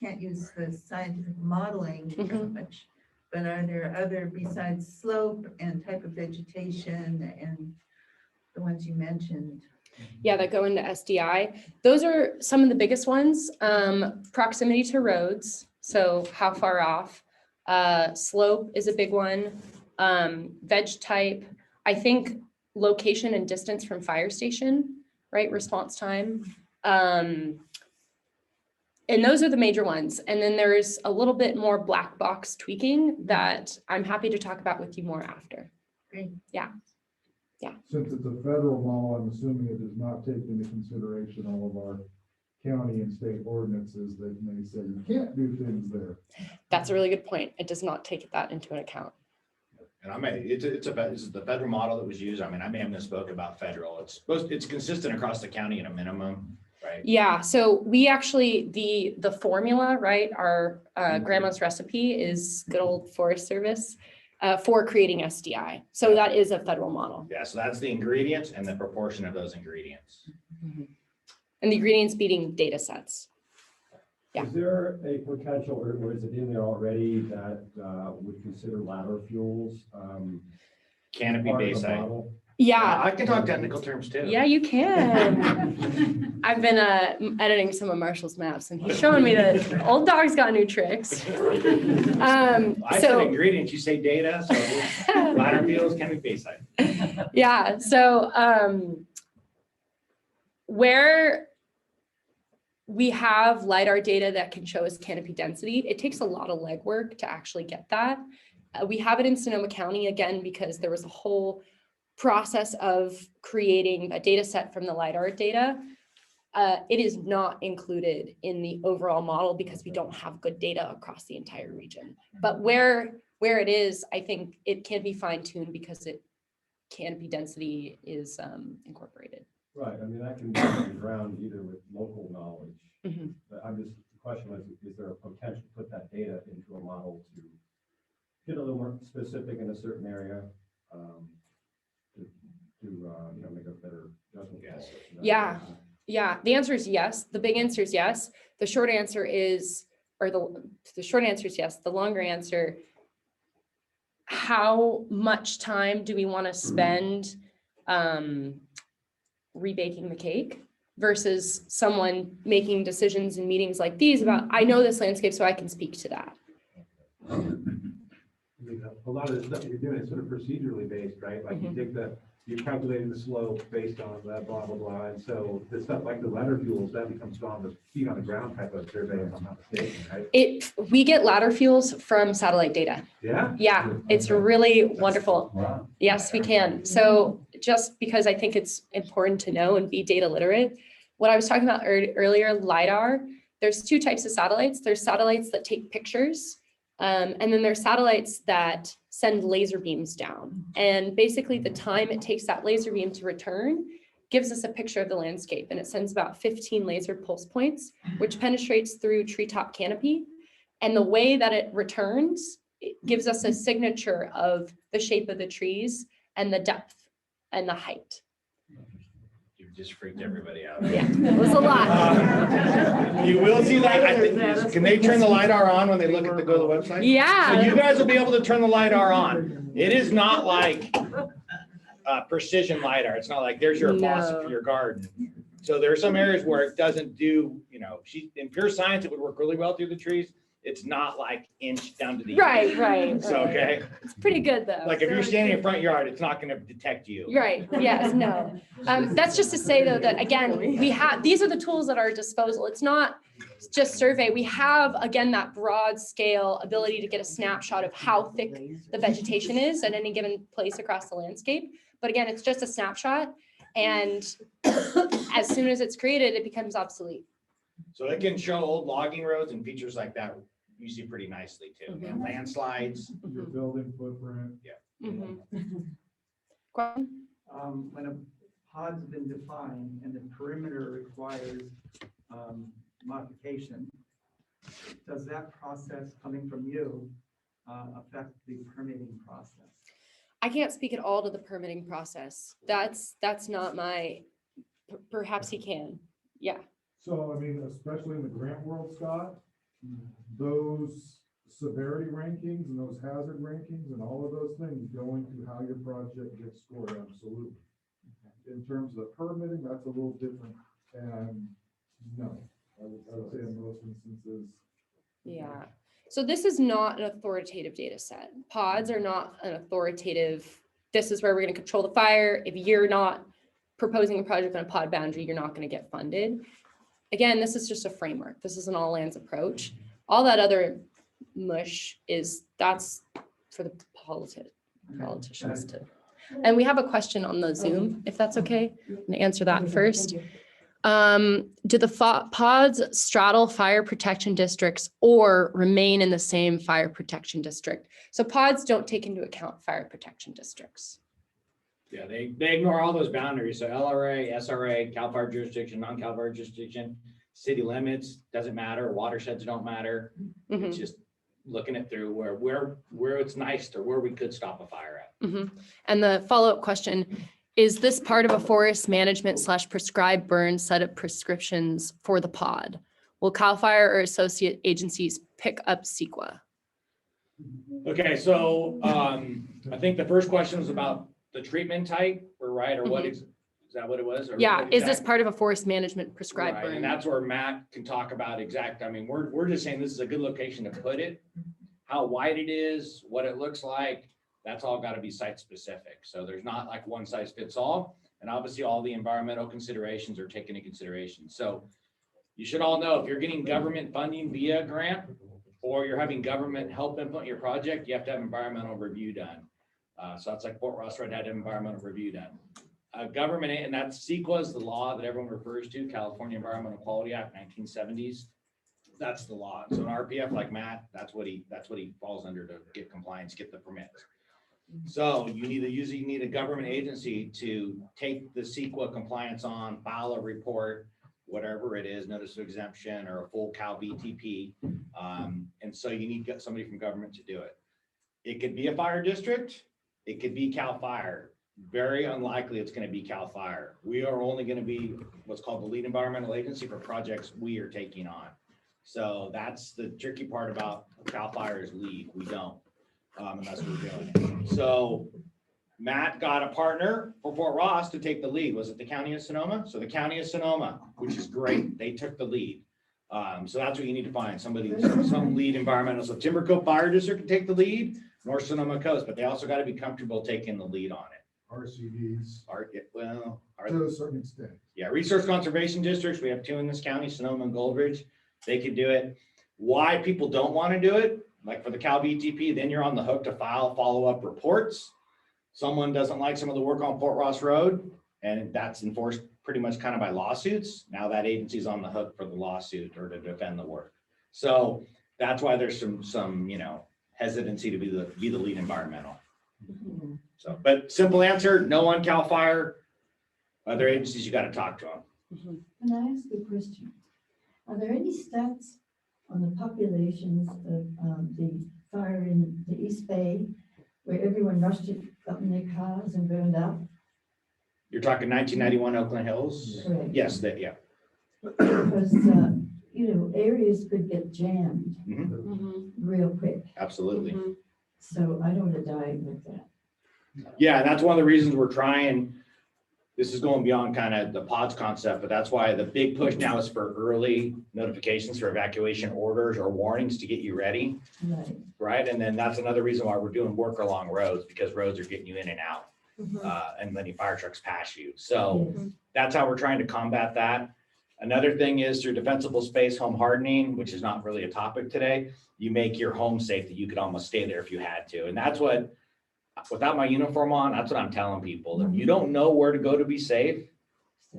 can't use the scientific modeling very much. But are there other besides slope and type of vegetation and the ones you mentioned? Yeah, that go into SDI. Those are some of the biggest ones. Proximity to roads, so how far off. Slope is a big one. Veg type. I think location and distance from fire station, right? Response time. And those are the major ones. And then there's a little bit more black box tweaking that I'm happy to talk about with you more after. Great. Yeah. Since it's a federal model, I'm assuming it does not take into consideration all of our county and state ordinances that may say you can't do things there. That's a really good point. It does not take that into account. And this is the federal model that was used. I mean, I may have misspoke about federal. It's consistent across the county at a minimum, right? Yeah, so we actually, the formula, right, our grandma's recipe is good old Forest Service for creating SDI. So that is a federal model. Yeah, so that's the ingredients and the proportion of those ingredients. And the ingredients beating data sets. Yeah. Is there a potential, or is it in there already, that would consider ladder fuels? Canopy part of the base site. model? Yeah. I can talk technical terms too. Yeah, you can. I've been editing some of Marshall's maps and he's showing me that old dog's got new tricks. I said So ingredients, you say data, so ladder fuels, canopy base site. yeah, so where we have LiDAR data that can show us canopy density, it takes a lot of legwork to actually get that. We have it in Sonoma County again, because there was a whole process of creating a data set from the LiDAR data. It is not included in the overall model because we don't have good data across the entire region. But where it is, I think it can be fine-tuned because canopy density is incorporated. Right, I mean, that can be on the ground either with local knowledge. Mhm. But the question was, is there a potential to put that data into a model to get a little more specific in a certain area? To make a better judgment call? Yeah. Yeah, the answer is yes. The big answer is yes. The short answer is, the short answer is yes. The longer answer, how much time do we want to spend rebaking the cake versus someone making decisions in meetings like these about, I know this landscape, so I can speak to that. I mean, a lot of the stuff you're doing is sort of procedurally based, right? Like you take you're calculating the slope based on that blah, blah, blah. And so the stuff like the ladder fuels, that becomes on the feet on the ground type of survey, if I'm not mistaken, right? We get ladder fuels from satellite data. Yeah? Yeah, it's really wonderful. Wow. Yes, we can. So just because I think it's important to know and be data literate, what I was talking about earlier, LiDAR, there's two types of satellites. There's satellites that take pictures, and then there's satellites that send laser beams down. And basically the time it takes that laser beam to return gives us a picture of the landscape. And it sends about 15 laser pulse points, which penetrates through treetop canopy. And the way that it returns, it gives us a signature of the shape of the trees and the depth and the height. You just freaked everybody out. Yeah, it was a lot. You will see that. I think, can they turn the LiDAR on when they look at go to the website? Yeah. So you guys will be able to turn the LiDAR on. It is not like precision LiDAR. It's not like there's your faucet for your garden. So there are some areas where it doesn't do, in pure science, it would work really well through the trees. It's not like inch down to the Right, inch. right. So, okay. It's pretty good though. Like if you're standing in front yard, it's not going to detect you. Right, yes, no. That's just to say though, that again, these are the tools at our disposal. It's not just survey. We have, again, that broad scale ability to get a snapshot of how thick the vegetation is at any given place across the landscape. But again, it's just a snapshot. And as soon as it's created, it becomes obsolete. So it can show old logging roads and features like that usually pretty nicely too. Mhm. And landslides. Your building footprint. Question? When a pod's been defined and the perimeter requires modification, does that process coming from you affect the permitting process? I can't speak at all to the permitting process. That's not my, perhaps he can. Yeah. So, I mean, especially in the grant world, Scott, those severity rankings and those hazard rankings and all of those things go into how your project gets scored, absolutely. In terms of permitting, that's a little different, and no, I would say in most instances. Yeah. So this is not an authoritative data set. Pods are not an authoritative, this is where we're going to control the fire. If you're not proposing a project on a pod boundary, you're not going to get funded. Again, this is just a framework. This is an all lands approach. All that other mush that's for the politicians to. And we have a question on the Zoom, if that's okay. I'm going to answer that first. Do the pods straddle fire protection districts or remain in the same fire protection district? So pods don't take into account fire protection districts. Yeah, they ignore all those boundaries. So LRA, SRA, CAL FIRE jurisdiction, non-CAL FIRE jurisdiction, city limits, doesn't matter. Watersheds don't matter. Mm-hmm. It's just looking it through where it's nice to where we could stop a fire at. Mm-hmm. And the follow-up question, is this part of a forest management / prescribed burn set of prescriptions for the pod? Will CAL FIRE or associate agencies pick up CEQA? Okay, so I think the first question was about the treatment type, or right, or what is that what it was? Or Yeah, what is this exact- part of a forest management prescribed Right, burn? and that's where Matt can talk about exact, I mean, we're just saying this is a good location to put it. How wide it is, what it looks like, that's all got to be site specific. So there's not like one size fits all. And obviously all the environmental considerations are taken into consideration. So you should all know if you're getting government funding via grant or you're having government help implement your project, you have to have environmental review done. So that's like Fort Ross Road had an environmental review done. Government, and that's CEQA is the law that everyone refers to, California Environmental Quality Act, 1970s. That's the law. So an RPF like Matt, that's what he falls under to get compliance, get the permits. So you need a government agency to take the CEQA compliance on, file a report, whatever it is, notice of exemption or a full CAL VTP. And so you need somebody from government to do it. It could be a fire district. It could be CAL FIRE. Very unlikely it's going to be CAL FIRE. We are only going to be what's called the lead environmental agency for projects we are taking on. So that's the tricky part about CAL FIRE's lead. We don't, and that's what we're doing. So Matt got a partner for Fort Ross to take the lead. Was it the County of Sonoma? So the County of Sonoma, which is great. They took the lead. So that's what you need to find, somebody, some lead environmental. So Timbercove Fire District can take the lead, North Sonoma Coast, but they also got to be comfortable taking the lead on it. RCDs, To a certain extent. Yeah, resource conservation districts, we have 2 in this county, Sonoma and Goldridge. They could do it. Why people don't want to do it, like for the Cal BTP, then you're on the hook to file follow-up reports. Someone doesn't like some of the work on Fort Ross Road, and that's enforced pretty much kind of by lawsuits. Now that agency's on the hook for the lawsuit or to defend the work. So that's why there's some hesitancy to be the lead environmental. So, but simple answer, no on Cal Fire. Other agencies, you got to talk to them. Can I ask you a question? Are there any stats on the populations of the fire in the East Bay where everyone rushed it, got in their cars and burned up? You're talking 1991 Oakland Hills? Correct. Yes, yeah. Because, areas could get jammed real quick. Absolutely. So I don't want to die like that. Yeah, and that's one of the reasons we're trying. This is going beyond kind of the pods concept, but that's why the big push now is for early notifications for evacuation orders or warnings to get you ready. Right. And then that's another reason why we're doing work along roads, because roads are getting you in and out and letting fire trucks pass you. So that's how we're trying to combat that. Another thing is through defensible space home hardening, which is not really a topic today. You make your home safe that you could almost stay there if you had to. And that's what, without my uniform on, that's what I'm telling people. If you don't know where to go to be safe,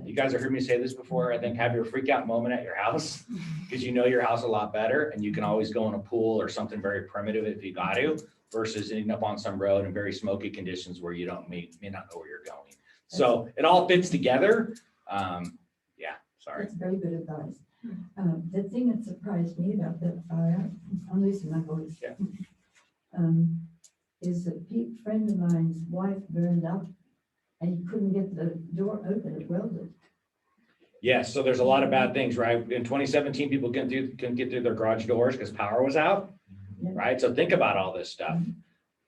you guys have heard me say this before, I think have your freak out moment at your house because you know your house a lot better and you can always go in a pool or something very primitive if you got to, versus ending up on some road in very smoky conditions where you may not know where you're going. So it all fits together. Yeah, sorry. That's very good advice. The thing that surprised me about that fire, I'm losing my voice. Yeah. Is a friend of mine's wife burned up and he couldn't get the door open, it welded. Yes, so there's a lot of bad things, right? In 2017, people couldn't get through their garage doors because power was out, right? So think about all this stuff.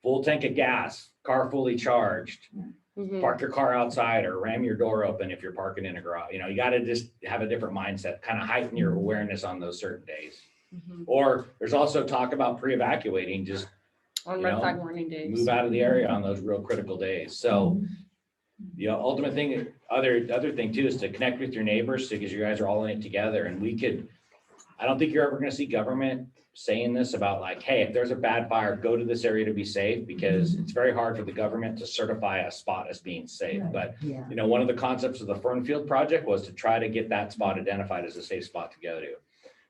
Full tank of gas, car fully charged, park your car outside or ram your door open if you're parking in a garage. You got to just have a different mindset, kind of heighten your awareness on those certain days. Or there's also talk about pre-evacuating, just on red flag warning days. Move out of the area on those real critical days. So the ultimate thing, other thing too, is to connect with your neighbors because you guys are all in it together. And I don't think you're ever going to see government saying this about like, hey, if there's a bad fire, go to this area to be safe, because it's very hard for the government to certify a spot as being safe. But one of the concepts of the Fernfield project was to try to get that spot identified as a safe spot to go to.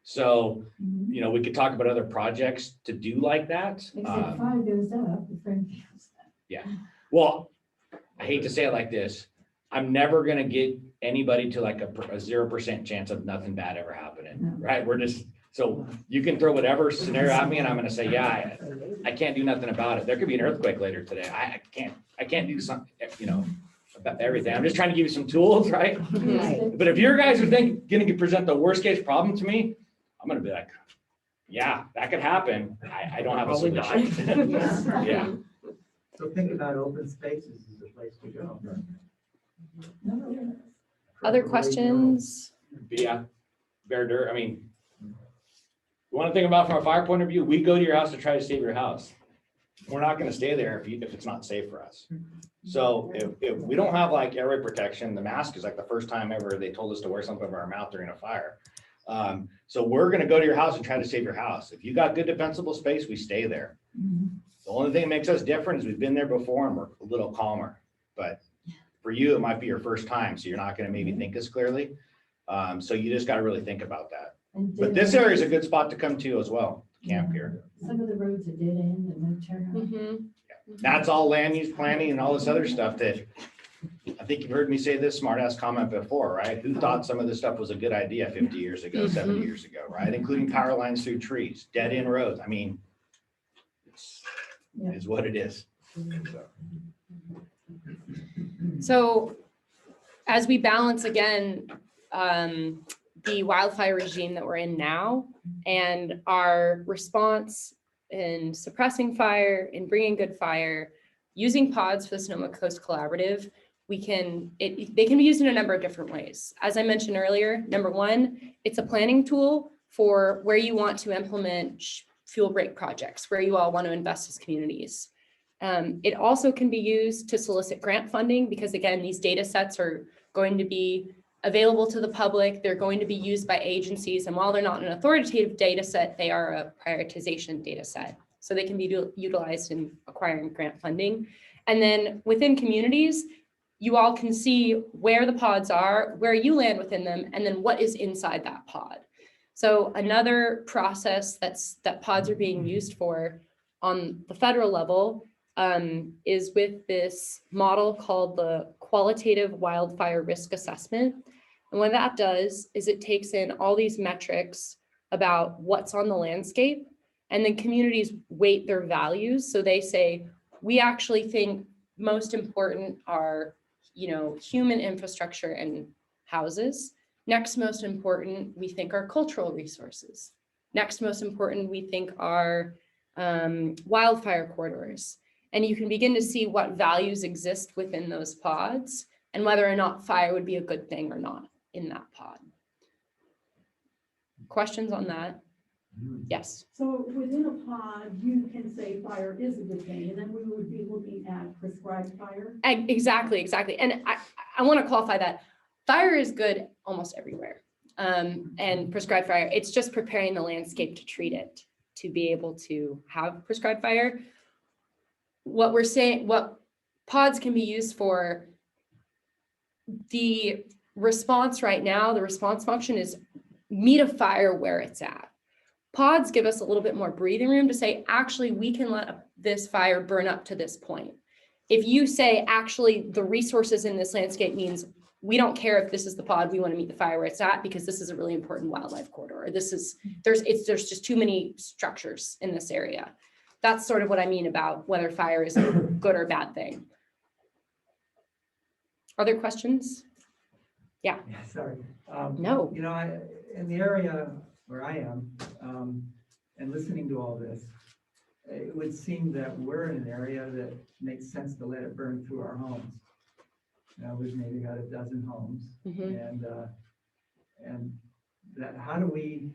So, we could talk about other projects to do like that. Except fire goes up, the friend feels that. Yeah. Well, I hate to say it like this. I'm never going to get anybody to like a 0% chance of nothing bad ever happening, right? So you can throw whatever scenario at me and I'm going to say, yeah, I can't do nothing about it. There could be an earthquake later today. I can't do something, about everything. I'm just trying to give you some tools, right? But if your guys are going to present the worst case problem to me, I'm going to be like, yeah, that could happen. I don't have a solution. Yeah. So think about open spaces as a place to go. Other questions? Yeah. Verdure. One thing about from a fire point of view, we go to your house to try to save your house. We're not going to stay there if it's not safe for us. So if we don't have like airway protection, the mask is like the first time ever they told us to wear something over our mouth during a fire. So we're going to go to your house and try to save your house. If you got good defensible space, we stay there. The only thing that makes us different is we've been there before and we're a little calmer. But for you, it might be your first time, so you're not going to maybe think as clearly. So you just got to really think about that. But this area is a good spot to come to as well, camp here. Some of the roads are dead end and no turn. That's all land use planning and all this other stuff that I think you've heard me say this smart ass comment before, right? Who thought some of this stuff was a good idea 50 years ago, 70 years ago, right? Including power lines through trees, dead end roads. Is what it is. So as we balance again, the wildfire regime that we're in now and our response in suppressing fire and bringing good fire using pods for the Sonoma Coast Collaborative, they can be used in a number of different ways. As I mentioned earlier, number one, it's a planning tool for where you want to implement fuel break projects, where you all want to invest as communities. It also can be used to solicit grant funding because, again, these data sets are going to be available to the public. They're going to be used by agencies. And while they're not an authoritative data set, they are a prioritization data set. So they can be utilized in acquiring grant funding. And then within communities, you all can see where the pods are, where you land within them, and then what is inside that pod. So another process that pods are being used for on the federal level is with this model called the Qualitative Wildfire Risk Assessment. And what that does is it takes in all these metrics about what's on the landscape, and then communities weight their values. So they say, we actually think most important are, human infrastructure and houses. Next most important, we think are cultural resources. Next most important, we think are wildfire corridors. And you can begin to see what values exist within those pods and whether or not fire would be a good thing or not in that pod. Questions on that? Yes. So within a pod, you can say fire is a good thing, and then we would be looking at prescribed fire. Exactly. And I want to qualify that. Fire is good almost everywhere. And prescribed fire, it's just preparing the landscape to treat it, to be able to have prescribed fire. What we're saying, what pods can be used for, the response right now, the response function is meet a fire where it's at. Pods give us a little bit more breathing room to say, actually, we can let this fire burn up to this point. If you say, actually, the resources in this landscape means we don't care if this is the pod, we want to meet the fire where it's at because this is a really important wildlife corridor. There's just too many structures in this area. That's sort of what I mean about whether fire is a good or bad thing. Other questions? Yeah. Yeah, sorry. No. In the area where I am, and listening to all this, it would seem that we're in an area that makes sense to let it burn through our homes. We've maybe got a dozen homes, and that how do we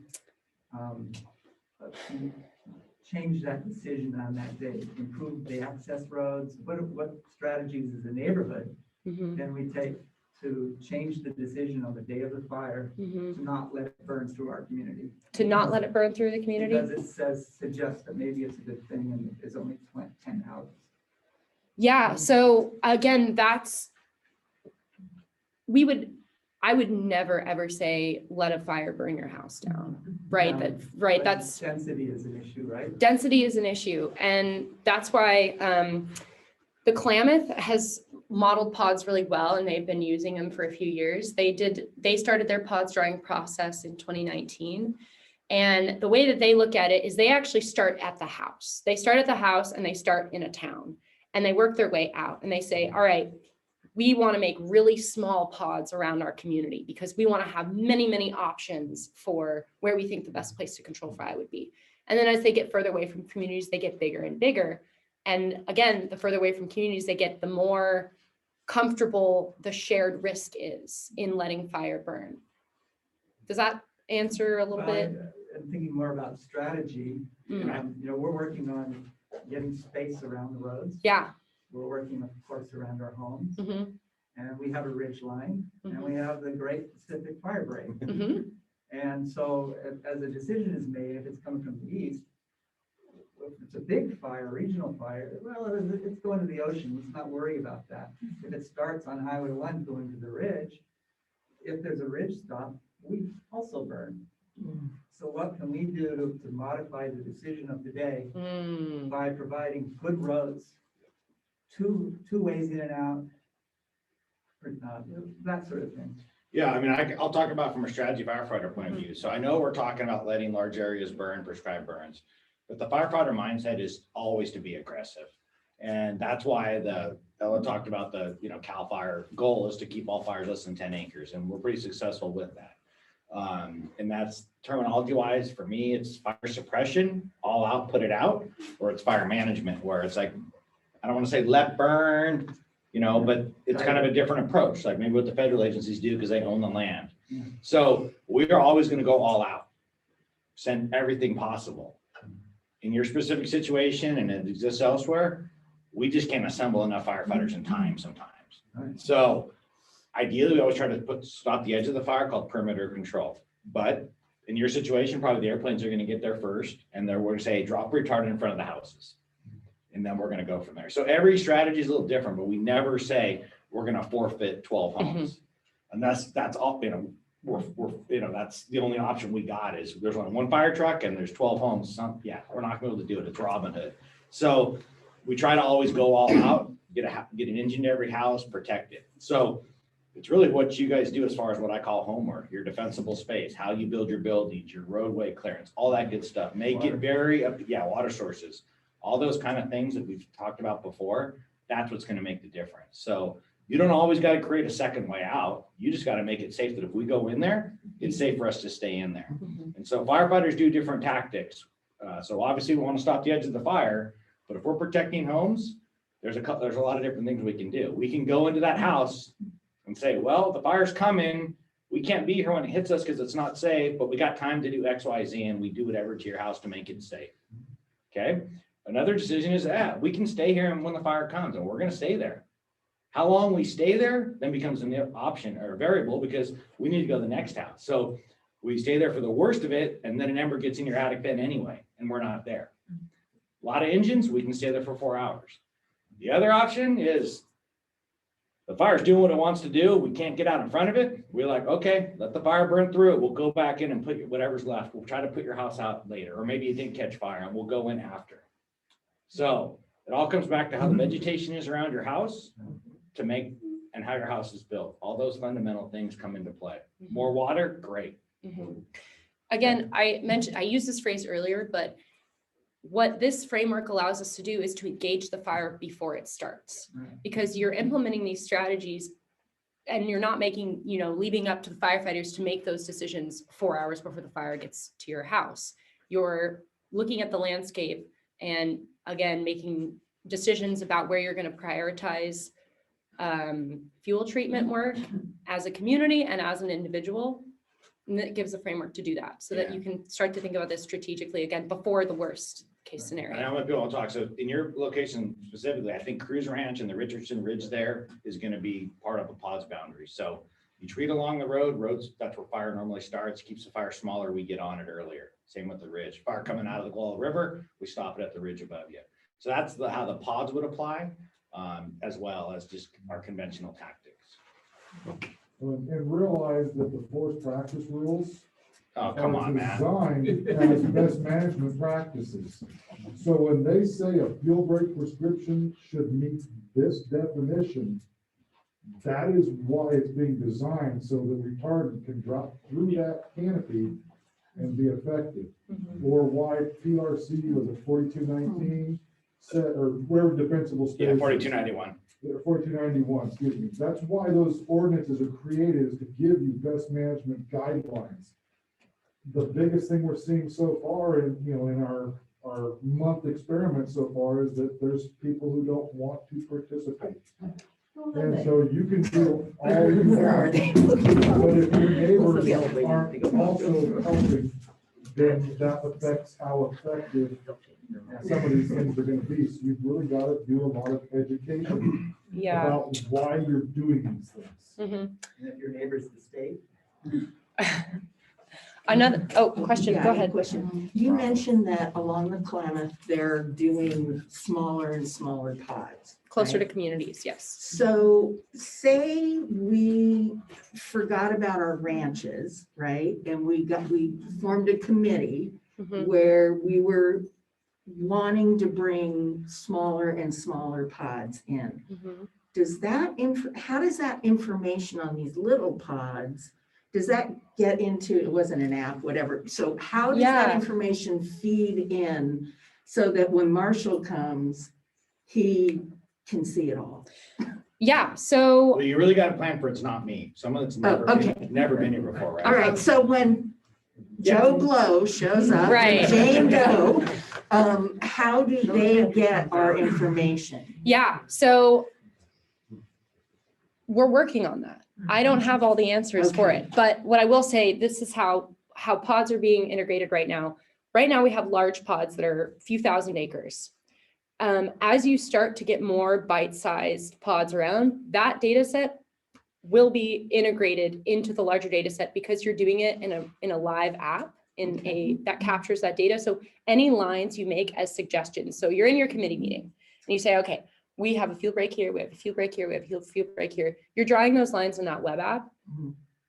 change that decision on that day? Improve the access roads. What strategies as a neighborhood can we take to change the decision on the day of the fire to not let it burn through our community? To not let it burn through the community? Because it suggests that maybe it's a good thing and it's only 10 houses. Yeah, so again, I would never ever say, let a fire burn your house down, right? That's density is an issue, right? Density is an issue. And that's why the Klamath has modeled pods really well, and they've been using them for a few years. They started their pods drawing process in 2019. And the way that they look at it is they actually start at the house. They start at the house and they start in a town and they work their way out and they say, all right, we want to make really small pods around our community because we want to have many, many options for where we think the best place to control fire would be. And then as they get further away from communities, they get bigger and bigger. And again, the further away from communities they get, the more comfortable the shared risk is in letting fire burn. Does that answer a little bit? I'm thinking more about strategy. We're working on getting space around the roads. Yeah. We're working, of course, around our homes. And we have a ridge line and we have the Great Pacific Fire Break. And so as a decision is made, if it's coming from the east, if it's a big fire, regional fire, well, it's going to the ocean. Let's not worry about that. If it starts on Highway 1 going to the ridge, if there's a ridge stop, we also burn. So what can we do to modify the decision of the day by providing good roads, two ways in and out, that sort of thing. Yeah, I mean, I'll talk about from a strategy firefighter point of view. So I know we're talking about letting large areas burn, prescribed burns, but the firefighter mindset is always to be aggressive. And that's why Ella talked about the, CAL FIRE goal is to keep all fires less than 10 acres. And we're pretty successful with that. And that's terminology wise, for me, it's fire suppression, all out, put it out, or it's fire management, where it's like I don't want to say let burn, you know, but it's kind of a different approach, like maybe what the federal agencies do because they own the land. So we are always going to go all out, send everything possible. In your specific situation, and it exists elsewhere, we just can't assemble enough firefighters in time sometimes. So ideally, we always try to stop the edge of the fire, called perimeter control. But in your situation, probably the airplanes are going to get there first, and then we're going to say, drop retardant in front of the houses. And then we're going to go from there. So every strategy is a little different, but we never say we're going to forfeit 12 homes. And that's all, you know, that's the only option we got is there's only one fire truck and there's 12 homes. Yeah, we're not going to be able to do it. It's Robin Hood. So we try to always go all out, get an engine to every house, protect it. So it's really what you guys do as far as what I call homework, your defensible space, how you build your buildings, your roadway clearance, all that good stuff. Make it very, water sources, all those kind of things that we've talked about before. That's what's going to make the difference. So you don't always got to create a second way out. You just got to make it safe that if we go in there, it's safe for us to stay in there. And so firefighters do different tactics. So obviously we want to stop the edge of the fire, but if we're protecting homes, there's a lot of different things we can do. We can go into that house and say, well, the fire's coming. We can't be here when it hits us because it's not safe, but we got time to do X, Y, Z, and we do whatever to your house to make it safe. Okay. Another decision is that we can stay here and when the fire comes, and we're going to stay there. How long we stay there then becomes an option or a variable because we need to go to the next house. So we stay there for the worst of it, and then an ember gets in your attic vent anyway, and we're not there. A lot of engines, we can stay there for 4 hours. The other option is the fire's doing what it wants to do. We can't get out in front of it. We're like, okay, let the fire burn through it. We'll go back in and put whatever's left. We'll try to put your house out later, or maybe it didn't catch fire and we'll go in after. So it all comes back to how the vegetation is around your house to make and how your house is built. All those fundamental things come into play. More water, great. Again, I used this phrase earlier, but what this framework allows us to do is to engage the fire before it starts, because you're implementing these strategies and you're not making, leaving up to the firefighters to make those decisions 4 hours before the fire gets to your house. You're looking at the landscape and again, making decisions about where you're going to prioritize fuel treatment work as a community and as an individual. And it gives a framework to do that so that you can start to think about this strategically again before the worst case scenario. And I'm going to go and talk. So in your location specifically, I think Cruz Ranch and the Richardson Ridge there is going to be part of a PODS boundary. So you treat along the roads, that's where fire normally starts, keeps the fire smaller, we get on it earlier. Same with the ridge. Fire coming out of the Guala River, we stop it at the ridge above you. So that's how the PODS would apply, as well as just our conventional tactics. And realize that the forest practice rules are designed as best management practices. So when they say a fuel break prescription should meet this definition, that is why it's being designed, so that retardant can drop through that canopy and be effective. Or why PRC was a 4219 set, or where defensible space. Yeah, 4291. 4291, excuse me. That's why those ordinances are created, is to give you best management guidelines. The biggest thing we're seeing so far in, in our month experiment so far is that there's people who don't want to participate. And so you can do all you want, but if your neighbors aren't also helping, then that affects how effective some of these things are going to be. So you've really got to do a lot of education about why you're doing these things. And if your neighbor's the state. Question, go ahead. Question. You mentioned that along the Klamath, they're doing smaller and smaller pods. Closer to communities, yes. So say we forgot about our ranches, right? And we formed a committee where we were wanting to bring smaller and smaller pods in. How does that information on these little pods, does that get into, it wasn't an app, whatever. So how does that information feed in so that when Marshall comes, he can see it all? Yeah, so. Well, you really got to plan for it's not me. Someone that's never been here before, right? All right, so when Joe Blow shows up, Right. Jane Doe, How do they get our information? Yeah, so we're working on that. I don't have all the answers for it, but what I will say, this is how pods are being integrated right now. Right now, we have large pods that are a few thousand acres. As you start to get more bite-sized pods around, that data set will be integrated into the larger data set because you're doing it in a live app that captures that data. So any lines you make as suggestions. So you're in your committee meeting and you say, okay, we have a field break here, we have a field break here, we have a field break here. You're drawing those lines in that web app.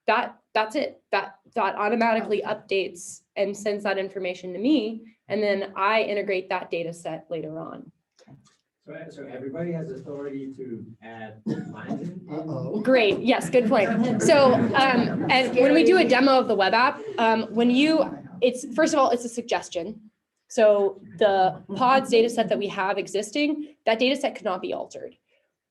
That's it. That automatically updates and sends that information to me. And then I integrate that data set later on. So everybody has authority to add lines in? Great. Yes, good point. So, and when we do a demo of the web app, it's first of all, it's a suggestion. So the pods data set that we have existing, that data set could not be altered.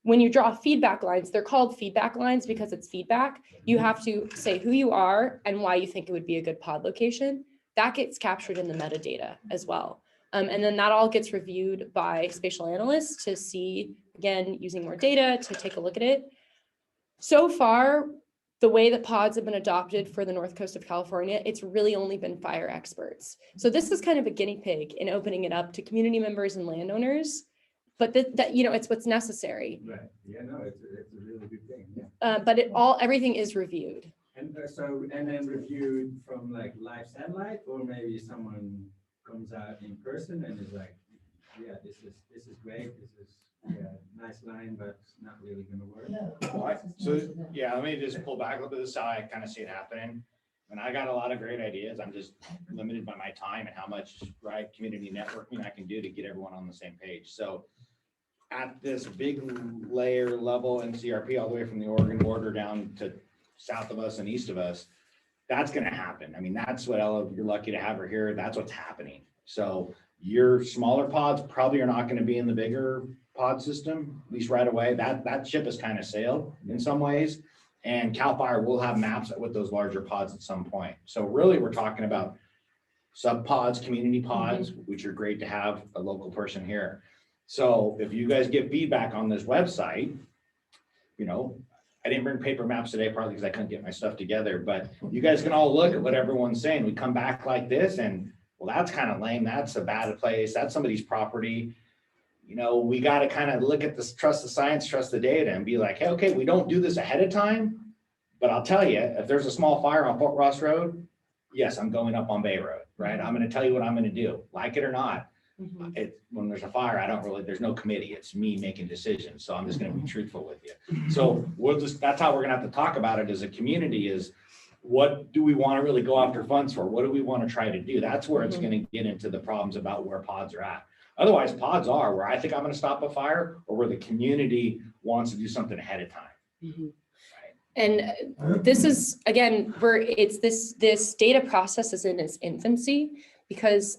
When you draw feedback lines, they're called feedback lines because it's feedback. You have to say who you are and why you think it would be a good pod location. That gets captured in the metadata as well. And then that all gets reviewed by spatial analysts to see, again, using more data to take a look at it. So far, the way that pods have been adopted for the North Coast of California, it's really only been fire experts. So this is kind of a guinea pig in opening it up to community members and landowners, but that it's what's necessary. Right. Yeah, no, it's a really good thing. Yeah. But everything is reviewed. And then reviewed from like live satellite, or maybe someone comes out in person and is like, yeah, this is great. This is nice line, but it's not really going to work. So yeah, let me just pull back a little bit. This is how I kind of see it happening. And I got a lot of great ideas. I'm just limited by my time and how much community networking I can do to get everyone on the same page. So at this big layer level NCRP, all the way from the Oregon border down to south of us and east of us, that's going to happen. I mean, that's what you're lucky to have her here. That's what's happening. So your smaller pods probably are not going to be in the bigger pod system, at least right away. That ship has kind of sailed in some ways. And CAL FIRE will have maps with those larger pods at some point. So really, we're talking about sub pods, community pods, which are great to have a local person here. So if you guys get feedback on this website, I didn't bring paper maps today, partly because I couldn't get my stuff together, but you guys can all look at what everyone's saying. We come back like this and, well, that's kind of lame. That's a bad place. That's somebody's property. We got to kind of look at this, trust the science, trust the data, and be like, hey, okay, we don't do this ahead of time, but I'll tell you, if there's a small fire on Fort Ross Road, yes, I'm going up on Bay Road, right? I'm going to tell you what I'm going to do, like it or not. When there's a fire, there's no committee. It's me making decisions. So I'm just going to be truthful with you. So that's how we're going to have to talk about it as a community is, what do we want to really go after funds for? What do we want to try to do? That's where it's going to get into the problems about where pods are at. Otherwise, pods are where I think I'm going to stop a fire, or where the community wants to do something ahead of time. And this is, again, this data process is in its infancy because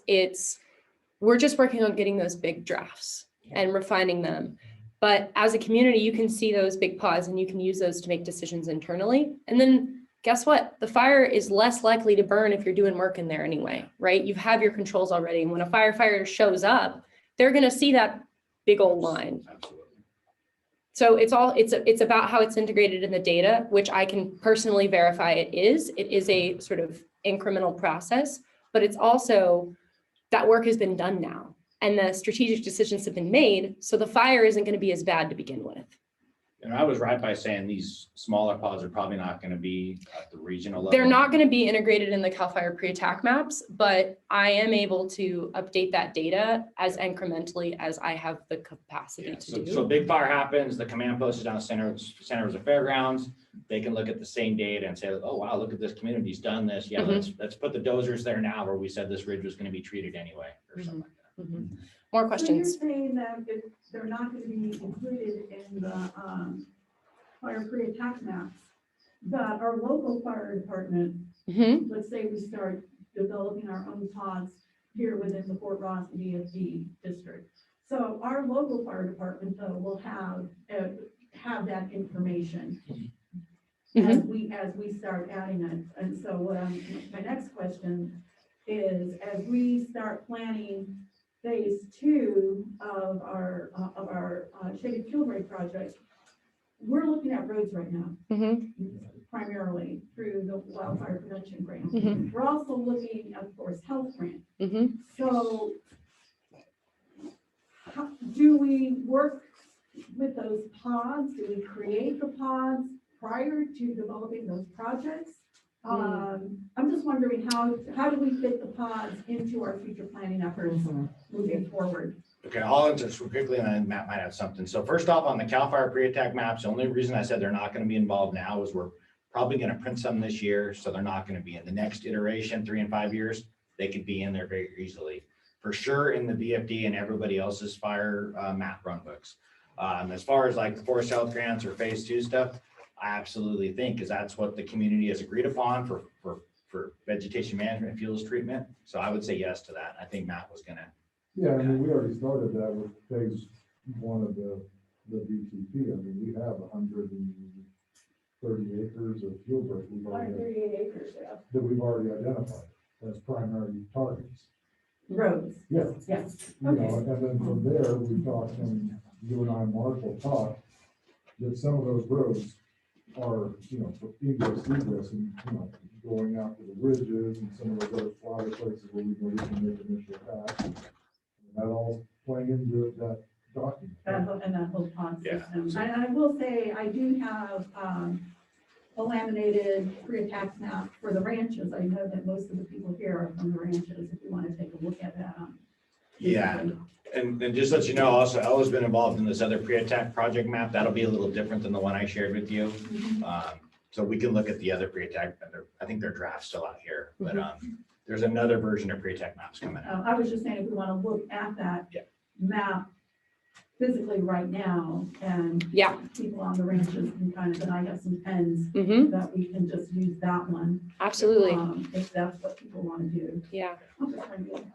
we're just working on getting those big drafts and refining them. But as a community, you can see those big pods and you can use those to make decisions internally. And then guess what? The fire is less likely to burn if you're doing work in there anyway, right? You have your controls already. And when a firefighter shows up, they're going to see that big old line. So it's about how it's integrated in the data, which I can personally verify it is. It is a sort of incremental process, but it's also that work has been done now and the strategic decisions have been made. So the fire isn't going to be as bad to begin with. And I was right by saying these smaller pods are probably not going to be at the regional level. They're not going to be integrated in the CAL FIRE pre-attack maps, but I am able to update that data as incrementally as I have the capacity to do. So big fire happens, the command post is down the center of the fairgrounds. They can look at the same data and say, oh, wow, look at this community's done this. Yeah, let's put the dozers there now where we said this ridge was going to be treated anyway, or something like that. More questions? So you're saying that if they're not going to be included in the fire pre-attack maps, that our local fire department, let's say we start developing our own pods here within the Fort Ross DFD district. So our local fire department though will have that information as we start adding it. And so my next question is, as we start planning phase 2 of our shaded fuel break project, we're looking at roads right now, primarily through the wildfire prevention grant. We're also looking at, of course, health grant. So do we work with those pods? Do we create the pods prior to developing those projects? I'm just wondering how do we fit the pods into our future planning efforts moving forward? Okay, I'll answer this real quickly and then Matt might have something. So first off, on the CAL FIRE pre-attack maps, the only reason I said they're not going to be involved now is we're probably going to print some this year. So they're not going to be in the next iteration, 3 and 5 years. They could be in there very easily. For sure in the VFD and everybody else's fire map run books. As far as like the forest health grants or phase 2 stuff, I absolutely think, because that's what the community has agreed upon for vegetation management, fuels treatment. So I would say yes to that. I think Matt was gonna. Yeah, I mean, we already started that with phase 1 of the BTP. I mean, we have 130 acres of fuel break. 138 acres, yeah. That we've already identified as primary targets. Roads. Yeah. Yes. You know, and then from there, we talked, and you and I, Mark, will talk, that some of those roads are, you know, for egress, and, you know, going out to the ridges and some of those other flatter places where we know we can make initial pass. And that all playing into that document. And that whole pond Yeah. system. And I will say, I do have a laminated pre-attack map for the ranches. I know that most of the people here are from the ranches, if you want to take a look at that. Yeah. And just let you know, also, Ella's been involved in this other pre-attack project map. That'll be a little different than the one I shared with you. So we can look at the other pre-attack. I think their draft's still out here, but there's another version of pre-attack maps coming out. I was just saying, if we want to look at that map physically right now, and people on the ranches can kind of, and I have some pens that we can just use that one. Absolutely. If that's what people want to do. Yeah.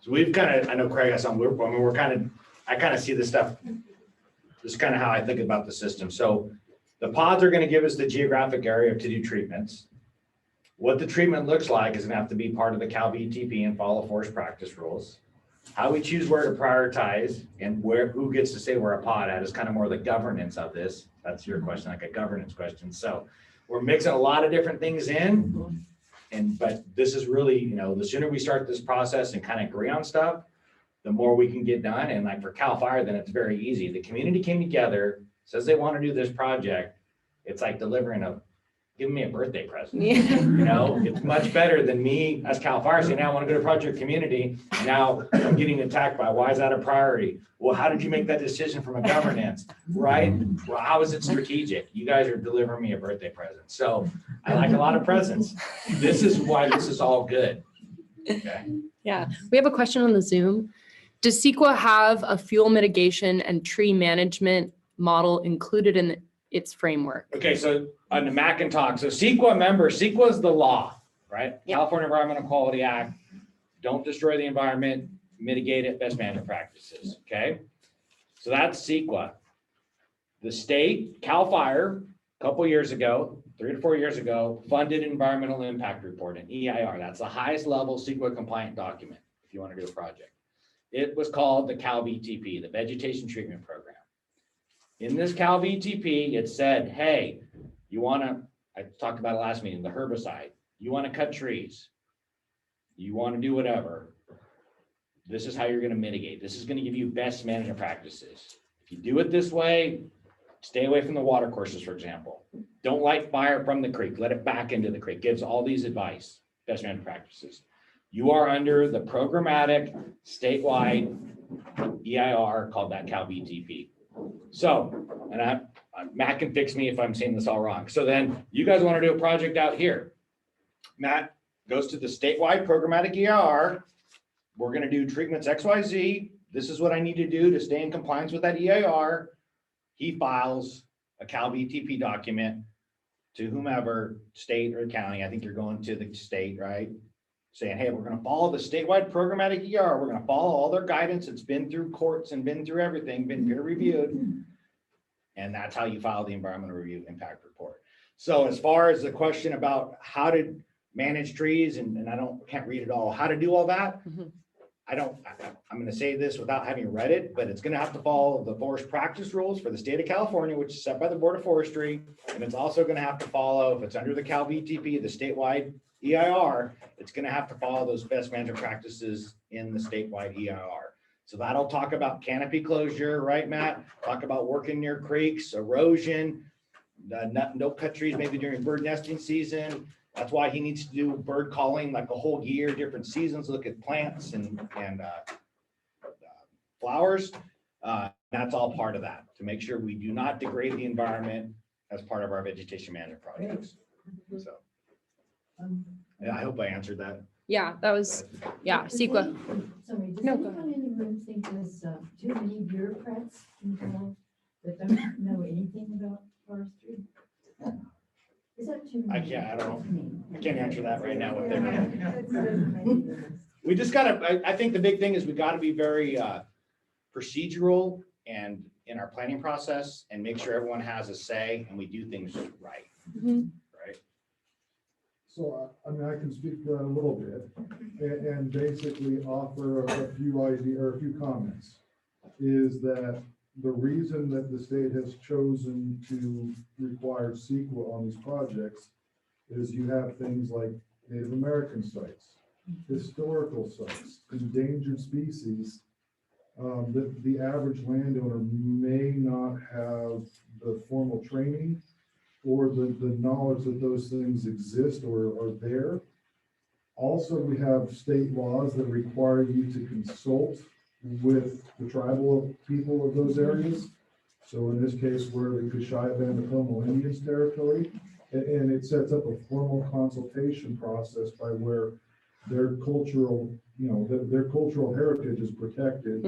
So we've kind of, I know Craig has some, I kind of see this stuff. This is kind of how I think about the system. So the pods are going to give us the geographic area to do treatments. What the treatment looks like is going to have to be part of the Cal VTP and follow forest practice rules. How we choose where to prioritize and who gets to say where a pod at is kind of more the governance of this. That's your question, like a governance question. So we're mixing a lot of different things in. But this is really, you know, the sooner we start this process and kind of agree on stuff, the more we can get done. And like for CAL FIRE, then it's very easy. The community came together, says they want to do this project. It's like giving me a birthday present. Yeah. You know, it's much better than me as CAL FIRE saying, now I want to go to project community. And now I'm getting attacked by, why is that a priority? Well, how did you make that decision from a governance, right? Well, how is it strategic? You guys are delivering me a birthday present. So I like a lot of presents. This is why this is all good. Okay. Yeah, we have a question on the Zoom. Does CEQA have a fuel mitigation and tree management model included in its framework? Okay, so on the Macintalk, so CEQA is the law, right? California Environmental Quality Act. Don't destroy the environment, mitigate it, best management practices, okay? So that's CEQA. The state, CAL FIRE, a couple years ago, 3 to 4 years ago, funded environmental impact report, an EIR. That's the highest level CEQA compliant document if you want to do a project. It was called the Cal VTP, the Vegetation Treatment Program. In this Cal VTP, it said, hey, I talked about it last meeting, the herbicide. You want to cut trees. You want to do whatever. This is how you're going to mitigate. This is going to give you best management practices. If you do it this way, stay away from the water courses, for example. Don't light fire from the creek. Let it back into the creek. Gives all these advice, best management practices. You are under the programmatic statewide EIR called that Cal VTP. So, and Matt can fix me if I'm saying this all wrong. So then you guys want to do a project out here. Matt goes to the statewide programmatic EIR. We're going to do treatments XYZ. This is what I need to do to stay in compliance with that EIR. He files a Cal VTP document to whomever, state or county. I think you're going to the state, right? Saying, hey, we're going to follow the statewide programmatic EIR. We're going to follow all their guidance. It's been through courts and been through everything, been peer reviewed. And that's how you file the environmental review impact report. So as far as the question about how to manage trees, and I can't read it all, how to do all that, I'm gonna say this without having read it, but it's gonna have to follow the forest practice rules for the state of California, which is set by the Board of Forestry. And it's also gonna have to follow, if it's under the Cal VTP, the statewide EIR, it's gonna have to follow those best management practices in the statewide EIR. So that'll talk about canopy closure, right, Matt? Talk about working near creeks, erosion, no cut trees maybe during bird nesting season. That's why he needs to do bird calling like a whole year, different seasons, look at plants and flowers. That's all part of that, to make sure we do not degrade the environment as part of our vegetation management projects. So yeah, I hope I answered that. Yeah, that was, yeah, CEQA. Sorry, does No, go anyone in the room think there's too many bureaucrats involved that don't know anything about forestry? Is that too I many? can't, I don't know. I can't answer that right now. What they're we just gotta, I think the big thing is we gotta be very procedural and in our planning process and make sure everyone has a say and we do things right. Right. So, I mean, I can speak to that a little bit and basically offer a few ideas or a few comments. Is that the reason that the state has chosen to require CEQA on these projects is you have things like Native American sites, historical sites, endangered species. The average landowner may not have the formal training or the knowledge that those things exist or are there. Also, we have state laws that require you to consult with the tribal people of those areas. So in this case, we're the Coshai Band of Homo Indians territory, and it sets up a formal consultation process by where their cultural, their cultural heritage is protected.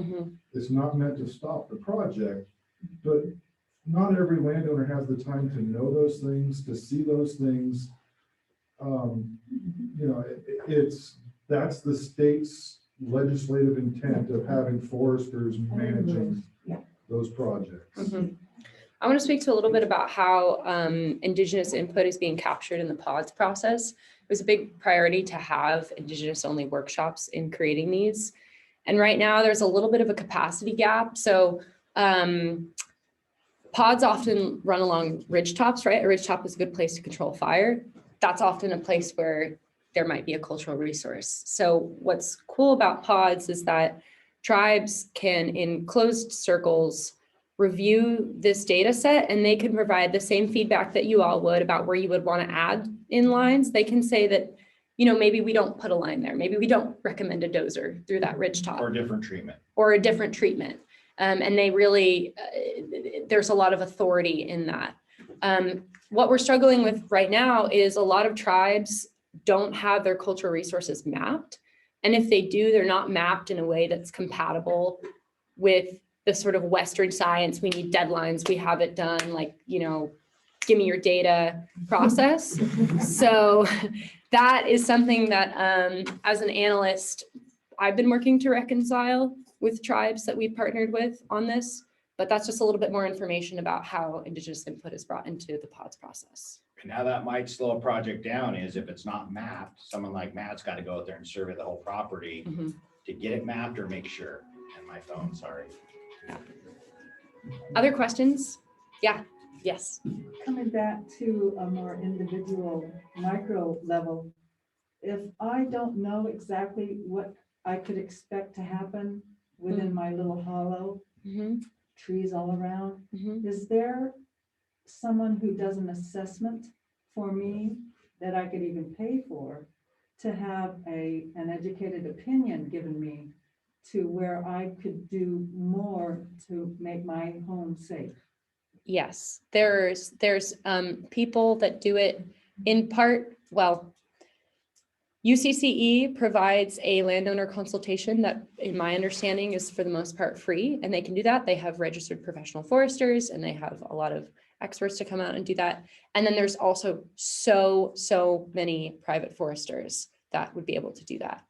It's not meant to stop the project, but not every landowner has the time to know those things, to see those things. That's the state's legislative intent of having foresters managing those projects. I want to speak to a little bit about how Indigenous input is being captured in the pods process. It was a big priority to have Indigenous only workshops in creating these. And right now there's a little bit of a capacity gap. So pods often run along ridge tops, right? A ridge top is a good place to control fire. That's often a place where there might be a cultural resource. So what's cool about pods is that tribes can, in closed circles, review this data set and they can provide the same feedback that you all would about where you would want to add in lines. They can say that, maybe we don't put a line there. Maybe we don't recommend a dozer through that ridge top. Or a different treatment. Or a different treatment. And they really, there's a lot of authority in that. What we're struggling with right now is a lot of tribes don't have their cultural resources mapped. And if they do, they're not mapped in a way that's compatible with the sort of Western science. We need deadlines, we have it done, like, give me your data process. So that is something that as an analyst, I've been working to reconcile with tribes that we've partnered with on this, but that's just a little bit more information about how Indigenous input is brought into the pods process. And how that might slow a project down is if it's not mapped, someone like Matt's got to go out there and survey the whole property to get it mapped or make sure. And my phone, sorry. Yeah. Other questions? Yeah, yes. Coming back to a more individual micro level, if I don't know exactly what I could expect to happen within my little hollow, trees all around, is there someone who does an assessment for me that I could even pay for to have an educated opinion given me to where I could do more to make my home safe? Yes, there's people that do it in part. Well, UCCE provides a landowner consultation that, in my understanding, is for the most part free, and they can do that. They have registered professional foresters and they have a lot of experts to come out and do that. And then there's also so many private foresters that would be able to do that.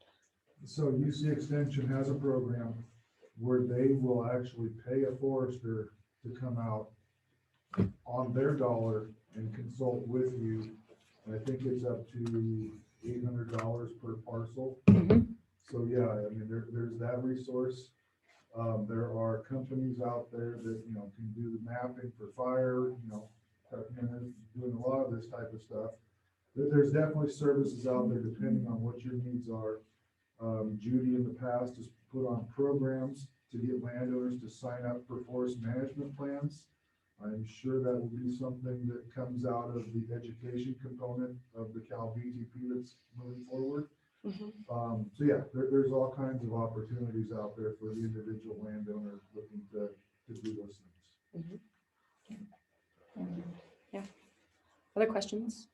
So UC Extension has a program where they will actually pay a forester to come out on their dollar and consult with you. And I think it's up to $800 per parcel. So yeah, I mean, there's that resource. There are companies out there that, you know, can do the mapping for fire, you know, Tukman is doing a lot of this type of stuff. There's definitely services out there depending on what your needs are. Judy in the past has put on programs to get landowners to sign up for forest management plans. I'm sure that will be something that comes out of the education component of the Cal VTP that's moving forward. So yeah, there's all kinds of opportunities out there for the individual landowner looking to do those things. Yeah. Other questions?